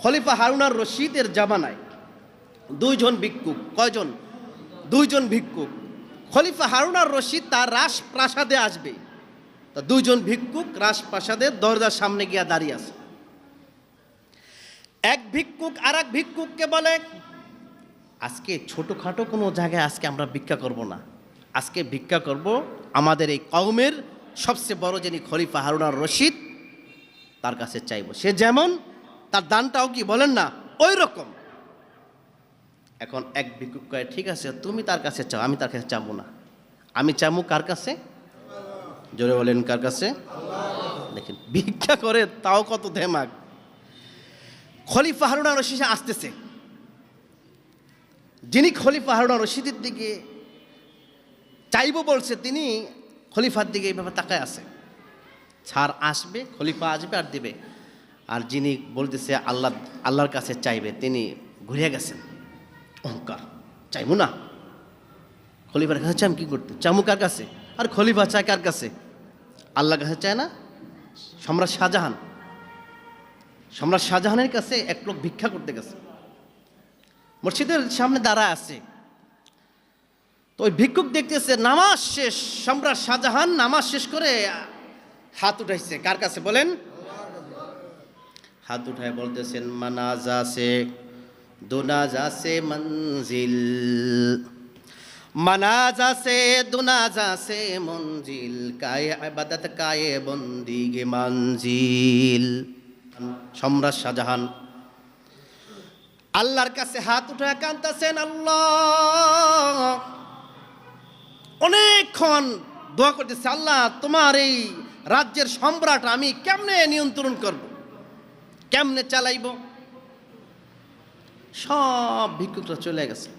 খলিফা হারুন আর রশিদের জামানায় দুইজন ভিক্ষুক, কয়জন? দুইজন ভিক্ষুক। খলিফা হারুন আর রশিদ তার রাজপ্রাসাদে আসবে, তা দুইজন ভিক্ষুক রাজপ্রাসাদের দরজার সামনে গিয়া দাঁড়িয়ে আছে। এক ভিক্ষুক আর এক ভিক্ষুককে বলে, আজকে ছোটোখাটো কোনো জায়গায় আজকে আমরা ভিক্ষা করব না, আজকে ভিক্ষা করব আমাদের এই কওমের সবচেয়ে বড় যিনি খলিফা হারুন আর রশিদ তার কাছে চাইব। সে যেমন তার দানটাও কি বলেন না ওই রকম। এখন এক ভিক্ষুক কয়, ঠিক আছে তুমি তার কাছে চাও, আমি তার কাছে চাবো না। আমি চাবো কার কাছে? জোরে বলেন কার কাছে? দেখেন ভিক্ষা করে তাও কত দেমাগ। খলিফা হারুন আর রশিদ আসতেছে, যিনি খলিফা হারুন আর রশিদের দিকে চাইব বলছে তিনি খলিফার দিকে এইভাবে তাকায় আছে। ছাড় আসবে, খলিফা আসবে আর দিবে, আর যিনি বলতেছে আল্লাহর কাছে চাইবে তিনি ঘুরিয়ে গেছেন। অহংকার, চাইবো না। খলিফার কাছে চাই কি করতে? চামু কার কাছে? আর খলিফা চায় কার কাছে? আল্লাহর কাছে চায় না। সম্রাট শাহজাহানের কাছে এক লোক ভিক্ষা করতে গেছে, মসজিদের সামনে দাঁড়ায় আছে। তো ওই ভিক্ষুক দেখতেছে নামাজ শেষ, সম্রাট শাহজাহান নামাজ শেষ করে হাত উঠাইছে কার কাছে বলেন? হাত উঠায় বলতেছেন, মানাজা সে দুনাজা সে মঞ্জিল, মানাজা সে দুনাজা সে মঞ্জিল, কায়ে ইবাদত কায়ে বন্দিগে মঞ্জিল। সম্রাট শাহজাহান আল্লাহর কাছে হাত উঠায় কাঁদতেছেন, আল্লাহ, অনেকক্ষণ দোয়া করতেছে, আল্লাহ তোমার এই রাজ্যের সম্রাট আমি কেমনে নিয়ন্ত্রণ করব, কেমনে চালাইব। সব ভিক্ষুকরা চলে গেছে,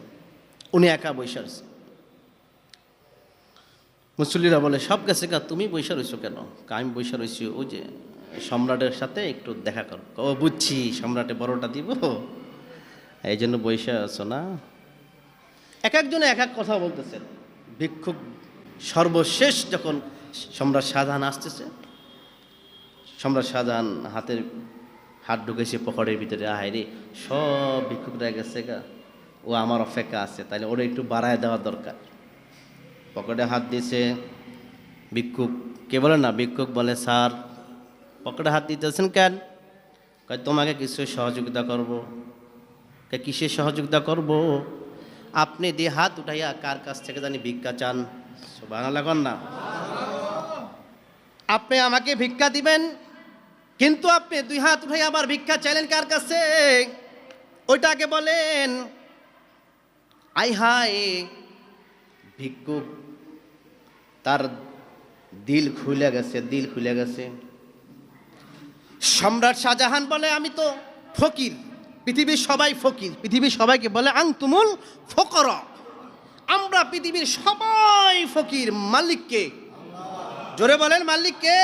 উনি একা বসে আছে। মুসল্লিরা বলে, সব গেছে কা, তুমি বসে রয়েছো কেন? আমি বসে রয়েছি ওই যে সম্রাটের সাথে একটু দেখা করো। ও বুঝছি, সম্রাটে বড়টা দিব এই জন্য বসে আছো না। এক একজনে এক এক কথা বলতেছেন। ভিক্ষুক সর্বশেষ যখন সম্রাট শাহজাহান আসতেছে, সম্রাট শাহজাহান হাত ঢুকেছে পকেটের ভিতরে, আহারে সব ভিক্ষুকরা গেছে গা, ও আমার অপেক্ষা আছে, তাহলে ওরা একটু বাড়ায় দেওয়া দরকার। পকেটে হাত দিয়েছে ভিক্ষুক, কে বলে না, ভিক্ষুক বলে, স্যার পকেটে হাত দিতেছেন কেন? কয় তোমাকে কিছু সহযোগিতা করব। কিসের সহযোগিতা করব? আপনি দিয়ে হাত উঠাইয়া কার কাছ থেকে জানি ভিক্ষা চান। সুবহানাল্লাহ না? আপনি আমাকে ভিক্ষা দিবেন, কিন্তু আপনি দুই হাত উঠাইয়া আবার ভিক্ষা চাইলেন কার কাছে? ওইটাকে বলেন। আই হায়, ভিক্ষুক তার দিল খুলে গেছে। সম্রাট শাহজাহান বলে, আমি তো ফকির, পৃথিবীর সবাই ফকির, পৃথিবীর সবাইকে বলে আনতুমুল ফকরা, আমরা পৃথিবীর সবাই ফকির। মালিককে জোরে বলেন, মালিককে?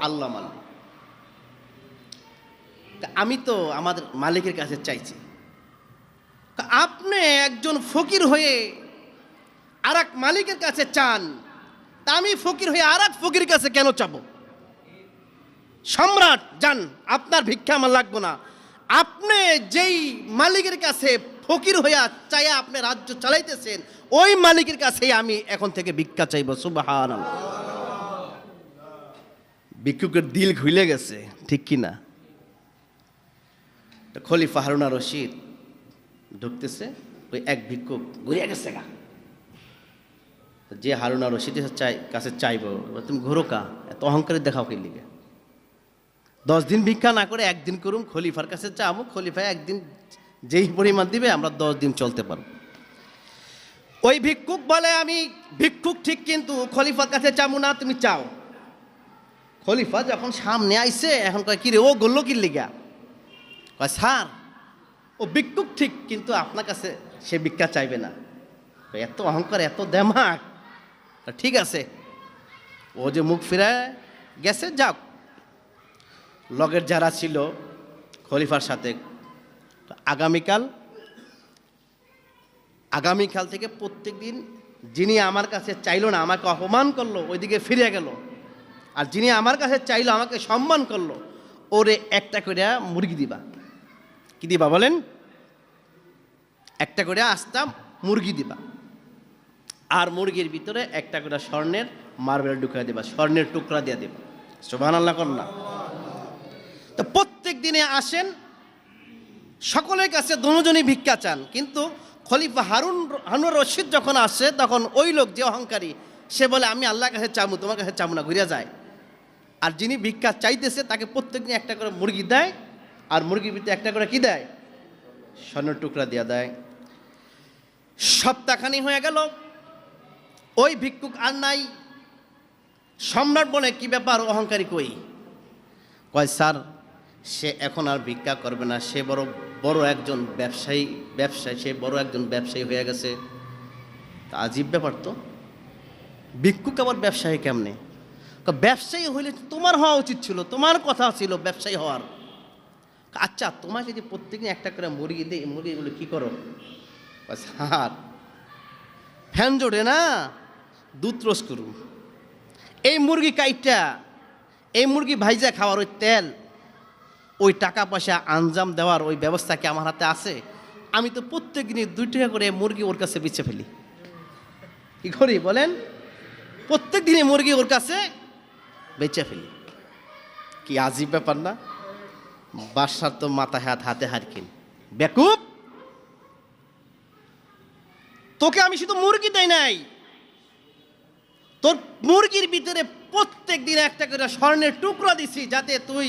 আল্লাহ মালিক। আমি তো আমাদের মালিকের কাছে চাইছি, আপনি একজন ফকির হয়ে আর এক মালিকের কাছে চান, তা আমি ফকির হয়ে আর এক ফকির কাছে কেন চাবো? সম্রাট যান, আপনার ভিক্ষা আমার লাগবো না। আপনি যেই মালিকের কাছে ফকির হইয়া চাইয়া আপনি রাজ্য চালাইতেছেন, ওই মালিকের কাছেই আমি এখন থেকে ভিক্ষা চাইব। সুবহানাল্লাহ। ভিক্ষুকের দিল খুলে গেছে, ঠিক কি না? খলিফা হারুন আর রশিদ ঢুকতেছে, ওই এক ভিক্ষুক ঘুরিয়ে গেছে গা, যে হারুন আর রশিদের কাছে চাইব, তুমি ঘুরো কা, এত অহংকারে দেখাও কি লিগে? 10 দিন ভিক্ষা না করে একদিন করুন, খলিফার কাছে চাবো, খলিফা একদিন যেই পরিমাণ দিবে আমরা 10 দিন চলতে পারব। ওই ভিক্ষুক বলে, আমি ভিক্ষুক ঠিক, কিন্তু খলিফার কাছে চাবো না, তুমি চাও। খলিফা যখন সামনে আইছে, এখন কয়, কিরে ও গল্লো কি লিগা? কয়, স্যার ও ভিক্ষুক ঠিক, কিন্তু আপনার কাছে সে ভিক্ষা চাইবে না। এত অহংকার, এত দেমাক। ঠিক আছে, ও যে মুখ ফিরায় গেছে, যাও। লগের যারা ছিল খলিফার সাথে, আগামীকাল থেকে প্রত্যেক দিন যিনি আমার কাছে চাইলো না, আমাকে অপমান করলো, ওইদিকে ফিরে গেল, আর যিনি আমার কাছে চাইলো, আমাকে সম্মান করলো, ওরে একটা করে মুরগি দিবা। কি দিবা বলেন? একটা করে আস্তা মুরগি দিবা, আর মুরগির ভিতরে একটা করে স্বর্ণের মার্বেল ঢুকিয়ে দেবা, স্বর্ণের টুকরা দিয়ে দেবা। সুবহানাল্লাহ কন্যা। তো প্রত্যেক দিনে আসেন, সকলের কাছে দুজনই ভিক্ষা চান, কিন্তু খলিফা হারুন রশিদ যখন আসে তখন ওই লোক যে অহংকারী সে বলে আমি আল্লাহর কাছে চামু, তোমার কাছে চামু না, ঘুরে যায়। আর যিনি ভিক্ষা চাইতেছে তাকে প্রত্যেকদিন একটা করে মুরগি দেয়, আর মুরগির ভিতরে একটা করে কি দেয়? স্বর্ণের টুকরা দিয়া দেয়। সপ্তাহখানি হয়ে গেল, ওই ভিক্ষুক আর নাই। সম্রাট বলে কি ব্যাপার, অহংকারী কই? কয় স্যার, সে এখন আর ভিক্ষা করবে না, সে বড় একজন ব্যবসায়ী, সে বড় একজন ব্যবসায়ী হয়ে গেছে। তা আজীব ব্যাপার তো, ভিক্ষুক আবার ব্যবসায়ী কেমনে? ব্যবসায়ী হইলে তোমার হওয়া উচিত ছিল, তোমার কথা ছিল ব্যবসায়ী হওয়ার। আচ্ছা, তোমার যদি প্রত্যেকদিন একটা করে মুরগি দেয়, মুরগিগুলো কি করো? স্যার, ফ্যান জোড়ে না, দুধ রোজ করুন। এই মুরগি কাইটা, এই মুরগি ভাইজা খাওয়ার ওই তেল, ওই টাকা পয়সা আঞ্জাম দেওয়ার ওই ব্যবস্থা কি আমার হাতে আছে? আমি তো প্রত্যেক দিনই 2 টাকা করে মুরগি ওর কাছে বেচে ফেলি। কি করি বলেন? প্রত্যেক দিনে মুরগি ওর কাছে বেচে ফেলি। কি আজীব ব্যাপার না? বাদশার তো মাথা হাতে হারকিন। বেকুব, তোকে আমি শুধু মুরগি দেই নাই, তোর মুরগির ভিতরে প্রত্যেক দিন একটা করে স্বর্ণের টুকরা দিছি, যাতে তুই,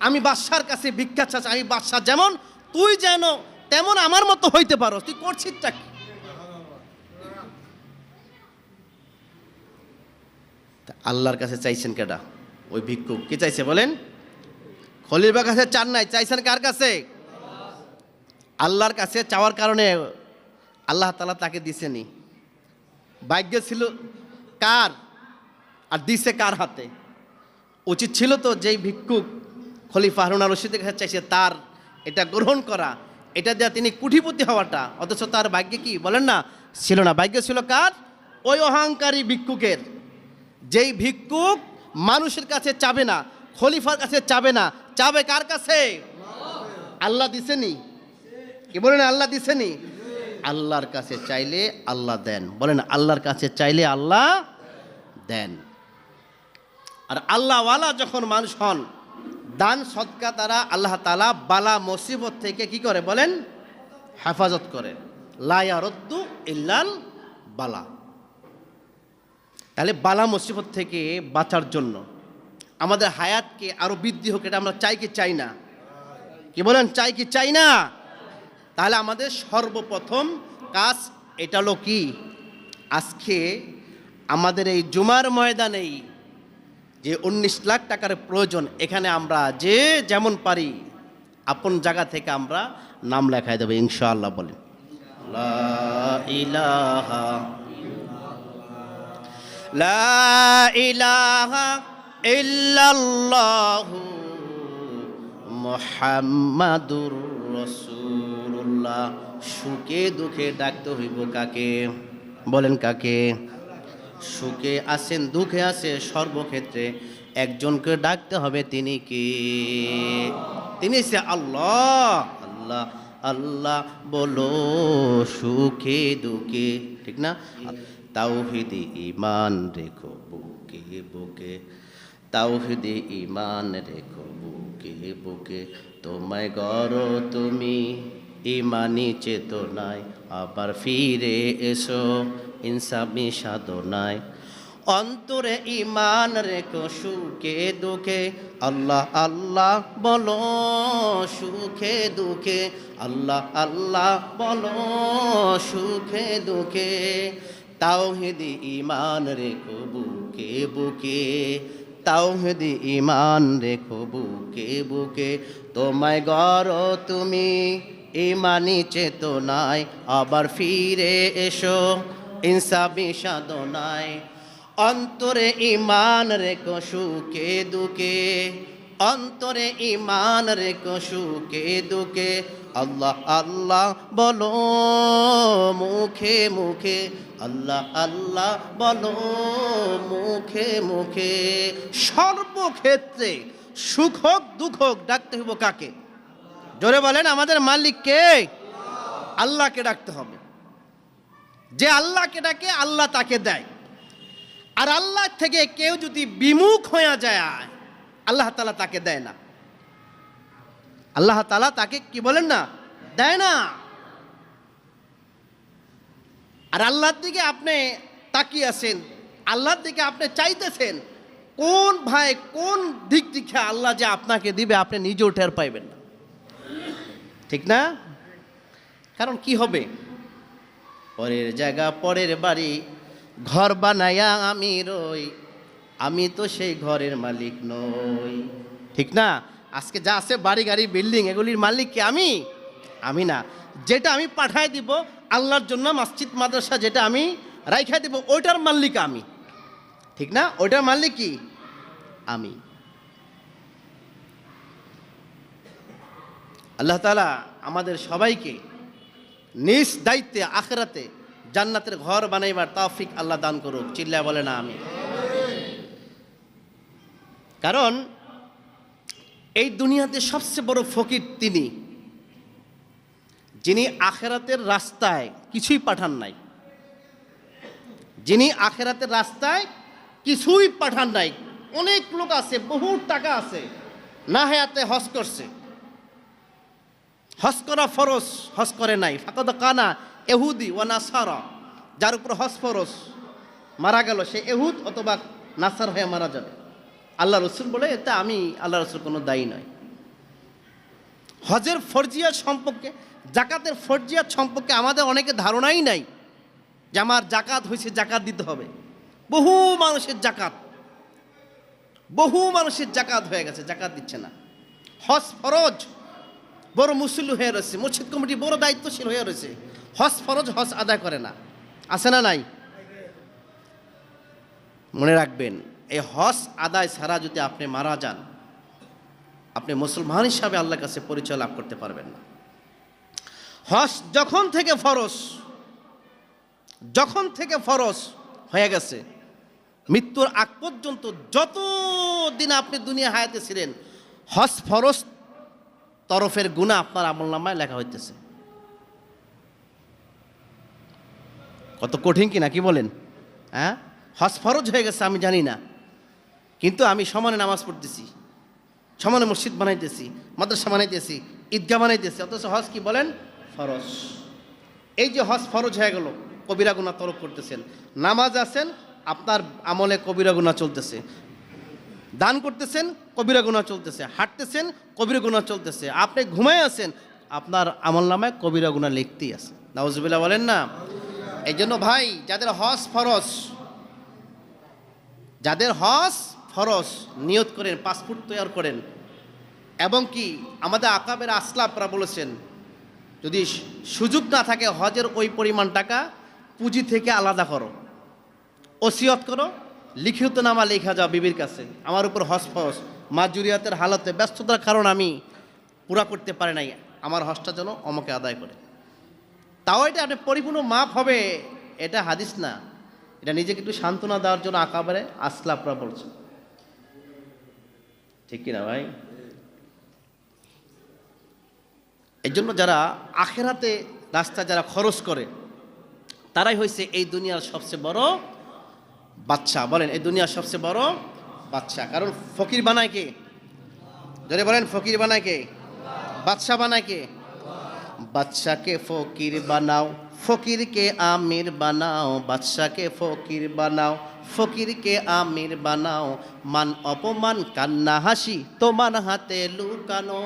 আমি বাদশার কাছে ভিক্ষা চাচ্ছি, আমি বাদশা যেমন, তুই যেন তেমন আমার মতো হইতে পারো। তুই করছিসটা কি? আল্লাহর কাছে চাইছেন কেডা? ওই ভিক্ষুক কি চাইছে বলেন? খলিফার কাছে চান নাই, চাইছেন কার কাছে? আল্লাহর কাছে চাওয়ার কারণে আল্লাহ তাআলা তাকে দিছেনি। ভাগ্য ছিল কার, আর দিছে কার হাতে? উচিত ছিল তো যেই ভিক্ষুক খলিফা হারুন আর রশিদের কাছে চাইছে তার এটা গ্রহণ করা, এটা দেওয়া তিনি কোটিপতি হওয়াটা। অথচ তার ভাগ্যে কি বলেন না, ছিল না। ভাগ্য ছিল কার? ওই অহংকারী ভিক্ষুকের। যেই ভিক্ষুক মানুষের কাছে চাবে না, খলিফার কাছে চাবে না, চাবে কার কাছে? আল্লাহ দিছেনি। কি বলেন? আল্লাহ দিছেনি। আল্লাহর কাছে চাইলে আল্লাহ দেন। বলেন, আল্লাহর কাছে চাইলে আল্লাহ দেন। আর আল্লাহওয়ালা যখন মানুষ হন, দান সদকা দ্বারা আল্লাহ তাআলা বালা মুসিবত থেকে কি করে বলেন? হেফাজত করে। লা ইয়ারুদ্দু ইল্লাল বালা। তাহলে বালা মুসিবত থেকে বাঁচার জন্য আমাদের হায়াতকে আরো বৃদ্ধি হোক, এটা আমরা চাই কি চাই না? কি বলেন, চাই কি চাই না? তাহলে আমাদের সর্বপ্রথম কাজ এটা হলো কি, আজকে আমাদের এই জুমার ময়দানেই যে 19 লাখ টাকার প্রয়োজন, এখানে আমরা যে যেমন পারি আপন জায়গা থেকে আমরা নাম লেখায় দেবো ইনশাআল্লাহ। বলেন লা ইলাহা লা ইলাহা ইল্লাল্লাহু মুহাম্মাদুর রাসূলুল্লাহ। সুখে দুঃখে ডাকতে হইব কাকে? বলেন কাকে? সুখে আছেন, দুঃখে আছে, সর্বক্ষেত্রে একজনকে ডাকতে হবে। তিনি কি? তিনি সে আল্লাহ। আল্লাহ আল্লাহ বলো সুখে দুঃখে, ঠিক না? তাওহীদে ঈমান রেখো বুকে বুকে, তাওহীদে ঈমান রেখো বুকে বুকে, তোমায় গড়ো তুমি ঈমানি চেতনায়, আবার ফিরে এসো ইনসাফি সাধনায়। অন্তরে ঈমান রেখো সুখে দুঃখে, আল্লাহ আল্লাহ বলো সুখে দুঃখে, আল্লাহ আল্লাহ বলো সুখে দুঃখে, তাওহীদে ঈমান রেখো বুকে বুকে, তাওহীদে ঈমান রেখো বুকে বুকে, তোমায় গড়ো তুমি ঈমানি চেতনায়, আবার ফিরে এসো ইনসাফি সাধনায়। অন্তরে ঈমান রেখো সুখে দুঃখে, অন্তরে ঈমান রেখো সুখে দুঃখে, আল্লাহ আল্লাহ বলো মুখে মুখে, আল্লাহ আল্লাহ বলো মুখে মুখে। সর্বক্ষেত্রে সুখ হোক দুঃখ হোক ডাকতে হইব কাকে? জোরে বলেন, আমাদের মালিক কে? আল্লাহকে ডাকতে হবে। যে আল্লাহকে ডাকে আল্লাহ তাকে দেয়। আর আল্লাহ থেকে কেউ যদি বিমুখ হয়ে যায় আল্লাহ তাআলা তাকে দেয় না। আল্লাহ তাআলা তাকে কি বলেন না, দেয় না। আর আল্লাহর দিকে আপনি তাকিয়ে আছেন, আল্লাহর দিকে আপনি চাইতেছেন, কোন ভাই কোন দিক থেকে আল্লাহ যে আপনাকে দিবে আপনি নিজেও টের পাইবেন না, ঠিক না? কারণ কি হবে, পরের জায়গা পরের বাড়ি ঘর বানায়া আমি রই, আমি তো সেই ঘরের মালিক নই, ঠিক না? আজকে যা আছে বাড়ি গাড়ি বিল্ডিং এগুলির মালিক কি? আমি না। যেটা আমি পাঠাই দিব আল্লাহর জন্য, মসজিদ মাদ্রাসা যেটা আমি রাইখা দিব ওইটার মালিক আমি, ঠিক না? ওইটার মালিক কি? আমি। আল্লাহ তাআলা আমাদের সবাইকে নিজ দায়িত্বে আখিরাতে জান্নাতের ঘর বানাইবার তৌফিক আল্লাহ দান করুক। চিল্লায় বলে না আমি। কারণ এই দুনিয়াতে সবচেয়ে বড় ফকির তিনি, যিনি আখিরাতের রাস্তায় কিছুই পাঠান নাই, যিনি আখিরাতের রাস্তায় কিছুই পাঠান নাই। অনেক লোক আছে, বহু টাকা আছে, না হায়াতে হজ করছে, হজ করা ফরজ, হজ করে নাই। ফাকাদ কানা ইহুদি ওয়া নাসারা, যার উপর হজ ফরজ মারা গেল সে ইহুদ অথবা নাসার হয়ে মারা যাবে। আল্লাহ রসুল বলে এতে আমি আল্লাহ রসুল কোনো দায়ী নয়। হজের ফরজিয়াত সম্পর্কে, জাকাতের ফরজিয়াত সম্পর্কে আমাদের অনেকে ধারণাই নাই যে আমার জাকাত হয়েছে, জাকাত দিতে হবে। বহু মানুষের জাকাত হয়ে গেছে, জাকাত দিচ্ছে না। হজ ফরজ, বড় মুসল্লি হয়ে রয়েছে, মসজিদ কমিটি বড় দায়িত্বশীল হয়ে রয়েছে, হজ ফরজ, হজ আদায় করে না। আছে না নাই? মনে রাখবেন, এই হজ আদায় ছাড়া যদি আপনি মারা যান, আপনি মুসলমান হিসাবে আল্লাহর কাছে পরিচয় লাভ করতে পারবেন না। হজ যখন থেকে ফরজ হয়ে গেছে, মৃত্যুর আগ পর্যন্ত যত দিন আপনি দুনিয়া হায়াতে ছিলেন, হজ ফরজ তরফের গুনাহ আপনার আমলনামায় লেখা হইতেছে। কত কঠিন কিনা, কি বলেন? হ্যাঁ, হজ ফরজ হয়ে গেছে আমি জানি না, কিন্তু আমি সমানে নামাজ পড়তেছি, সমানে মসজিদ বানাইতেছি, মাদ্রাসা বানাইতেছি, ঈদগাহ বানাইতেছি, অথচ হজ কি বলেন? ফরজ। এই যে হজ ফরজ হয়ে গেল, কবিরা গুনাহ তরক করতেছেন। নামাজ আছেন, আপনার আমলে কবিরা গুনাহ চলতেছে। দান করতেছেন, কবিরা গুনাহ চলতেছে। হাঁটতেছেন, কবিরা গুনাহ চলতেছে। আপনি ঘুমায় আছেন, আপনার আমলনামায় কবিরা গুনাহ লিখতেই আছে। নাউজুবিল্লাহ বলেন না। এই জন্য ভাই, যাদের হজ ফরজ নিয়ত করেন, পাসপোর্ট তৈরি করেন। এবং কি আমাদের আকাবের আসলাফরা বলেছেন, যদি সুযোগ না থাকে হজের ওই পরিমাণ টাকা পুঁজি থেকে আলাদা করো, ওসিয়ত করো, লিখিত নামা লেখা যাও বিবির কাছে, আমার উপর হজ ফরজ, মাজুরিয়াতের হালতে ব্যস্ততার কারণ আমি পুরা করতে পারি নাই, আমার হজটা যেন অমকে আদায় করে। তাও এটা আপনি পরিপূর্ণ মাপ হবে, এটা হাদিস না, এটা নিজেকে একটু সান্ত্বনা দেওয়ার জন্য আকাবারে আসলাফরা বলছে, ঠিক কিনা ভাই? এই জন্য যারা আখেরাতে রাস্তা যারা খরচ করে, তারাই হয়েছে এই দুনিয়ার সবচেয়ে বড় বাদশা। বলেন, এই দুনিয়ার সবচেয়ে বড় বাদশা। কারণ ফকির বানায় কে? যদি বলেন, ফকির বানায় কে? বাদশা বানায় কে? বাদশাকে ফকির বানাও, ফকিরকে আমির বানাও, বাদশাকে ফকির বানাও, ফকিরকে আমির বানাও, মান অপমান কান্না হাসি তোমার হাতে লুকানো,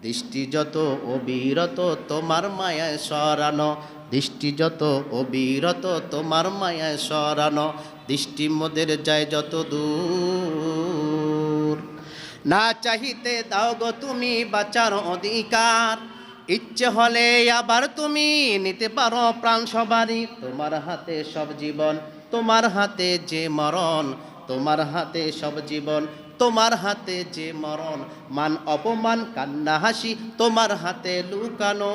দৃষ্টি যত অবিরত তোমার মায়ায় সরানো, দৃষ্টি যত অবিরত তোমার মায়ায় সরানো, দৃষ্টি মোদের যায় যত দূর, না চাহিতে দাও গো তুমি বাঁচার অধিকার, ইচ্ছে হলে আবার তুমি নিতে পারো প্রাণ সবারই, তোমার হাতে সব জীবন, তোমার হাতে যে মরণ, তোমার হাতে সব জীবন, তোমার হাতে যে মরণ, মান অপমান কান্না হাসি তোমার হাতে লুকানো,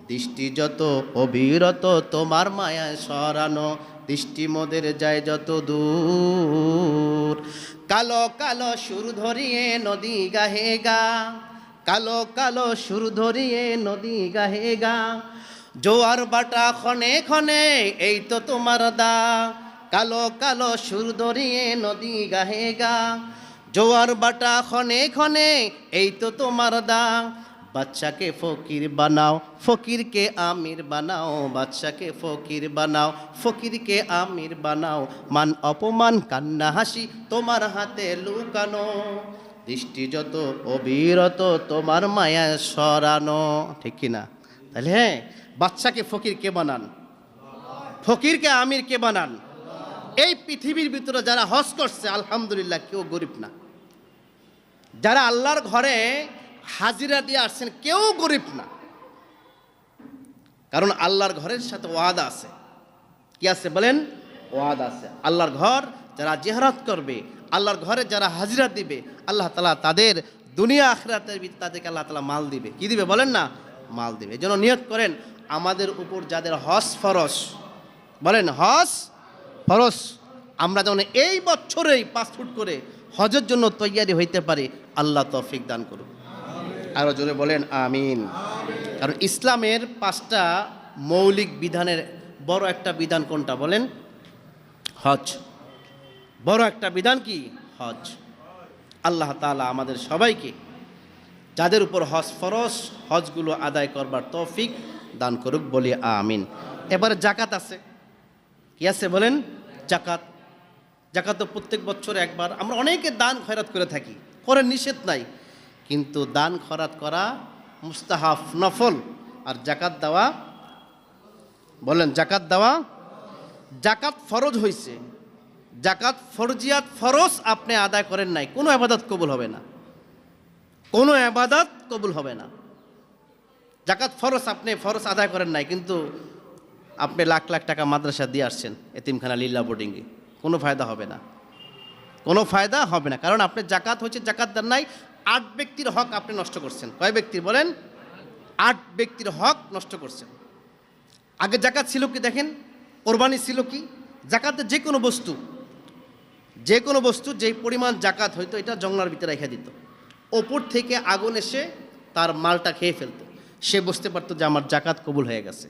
দৃষ্টি যত অবিরত তোমার মায়ায় সরানো, দৃষ্টি মোদের যায় যত দূর, কালো কালো সুর ধরিয়ে নদী গাহে গা, কালো কালো সুর ধরিয়ে নদী গাহে গা, জোয়ার বাটা ক্ষণে ক্ষণে এই তো তোমার দা। কালো কালো সুর ধরিয়ে নদী গাহে গা, জোয়ার বাটা ক্ষণে ক্ষণে এই তো তোমার দা। বাচ্চাকে ফকির বানাও, ফকিরকে আমির বানাও, বাচ্চাকে ফকির বানাও, ফকিরকে আমির বানাও। মান অপমান কান্না হাসি তোমার হাতে লুকানো, দৃষ্টি যত অবিরত তোমার মায়া সরানো। ঠিক কিনা? তাহলে হ্যাঁ, বাচ্চাকে ফকির কে বানান? ফকিরকে আমির কে বানান? এই পৃথিবীর ভিতরে যারা হজ করছে আলহামদুলিল্লাহ কেউ গরিব না। যারা আল্লাহর ঘরে হাজিরা দিয়ে আসছেন কেউ গরিব না, কারণ আল্লাহর ঘরের সাথে ওয়াদা আছে। কি আছে বলেন? ওয়াদা আছে। আল্লাহর ঘর যারা জিয়ারত করবে, আল্লাহর ঘরে যারা হাজিরা দিবে, আল্লাহ তাআলা তাদের দুনিয়া আখিরাতের তাদেরকে আল্লাহ তাআলা মাল দিবে। কি দিবে বলেন না? মাল দিবে। এজন্য নিয়ত করেন আমাদের উপর যাদের হজ ফরজ, বলেন হজ ফরজ, আমরা যেন এই বছরেই পাসপোর্ট করে হজের জন্য তৈয়ারি হইতে পারি। আল্লাহ তৌফিক দান করুন। আরো জোরে বলেন আমিন। কারণ ইসলামের 5টা মৌলিক বিধানের বড় একটা বিধান কোনটা বলেন? হজ। বড় একটা বিধান কি? হজ। আল্লাহ তাআলা আমাদের সবাইকে যাদের উপর হজ ফরজ হজগুলো আদায় করবার তৌফিক দান করুক, বলি আমিন। এবারে জাকাত আছে। কি আছে বলেন? জাকাত। জাকাত তো প্রত্যেক বছর একবার। আমরা অনেকে দান খয়রাত করে থাকি, করে নিষেধ নাই, কিন্তু দান খয়রাত করা মুস্তাহাব, নফল। আর জাকাত দেওয়া, বলেন জাকাত দেওয়া, জাকাত ফরজ হয়েছে। জাকাত ফরজিয়াত ফরজ আপনি আদায় করেন নাই, কোনো ইবাদত কবুল হবে না, কোনো ইবাদত কবুল হবে না। জাকাত ফরজ, আপনি ফরজ আদায় করেন নাই, কিন্তু আপনি লাখ লাখ টাকা মাদ্রাসা দিয়ে আসছেন, এতিমখানা লিল্লা বোর্ডিংয়ে, কোনো ফায়দা হবে না, কোনো ফায়দা হবে না। কারণ আপনি জাকাত হচ্ছে জাকাত দেন নাই, 8 ব্যক্তির হক আপনি নষ্ট করছেন। কয় ব্যক্তির বলেন? 8 ব্যক্তির হক নষ্ট করছেন। আগে জাকাত ছিল কি দেখেন, কোরবানি ছিল কি, জাকাতে যে কোনো বস্তু, যে কোনো বস্তু যেই পরিমাণ জাকাত হইতো এটা জঙ্গলার ভিতরে রেখে দিত, ওপর থেকে আগুন এসে তার মালটা খেয়ে ফেলতো। সে বুঝতে পারতো যে আমার জাকাত কবুল হয়ে গেছে,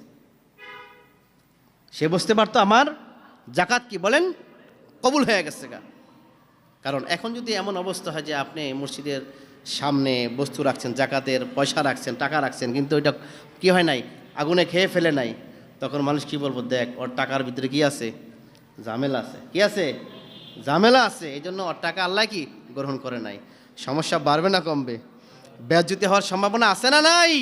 সে বুঝতে পারতো আমার জাকাত কি বলেন কবুল হয়ে গেছে গা। কারণ এখন যদি এমন অবস্থা হয় যে আপনি মসজিদের সামনে বস্তু রাখছেন, জাকাতের পয়সা রাখছেন, টাকা রাখছেন, কিন্তু ওইটা কি হয় নাই, আগুনে খেয়ে ফেলে নাই, তখন মানুষ কি বলবো, দেখ ওর টাকার ভিতরে কি আছে, ঝামেলা আছে। কি আছে? ঝামেলা আছে। এই জন্য ওর টাকা আল্লাহ কি গ্রহণ করে নাই। সমস্যা বাড়বে না কমবে? বেজ্জতি হওয়ার সম্ভাবনা আছে না নাই?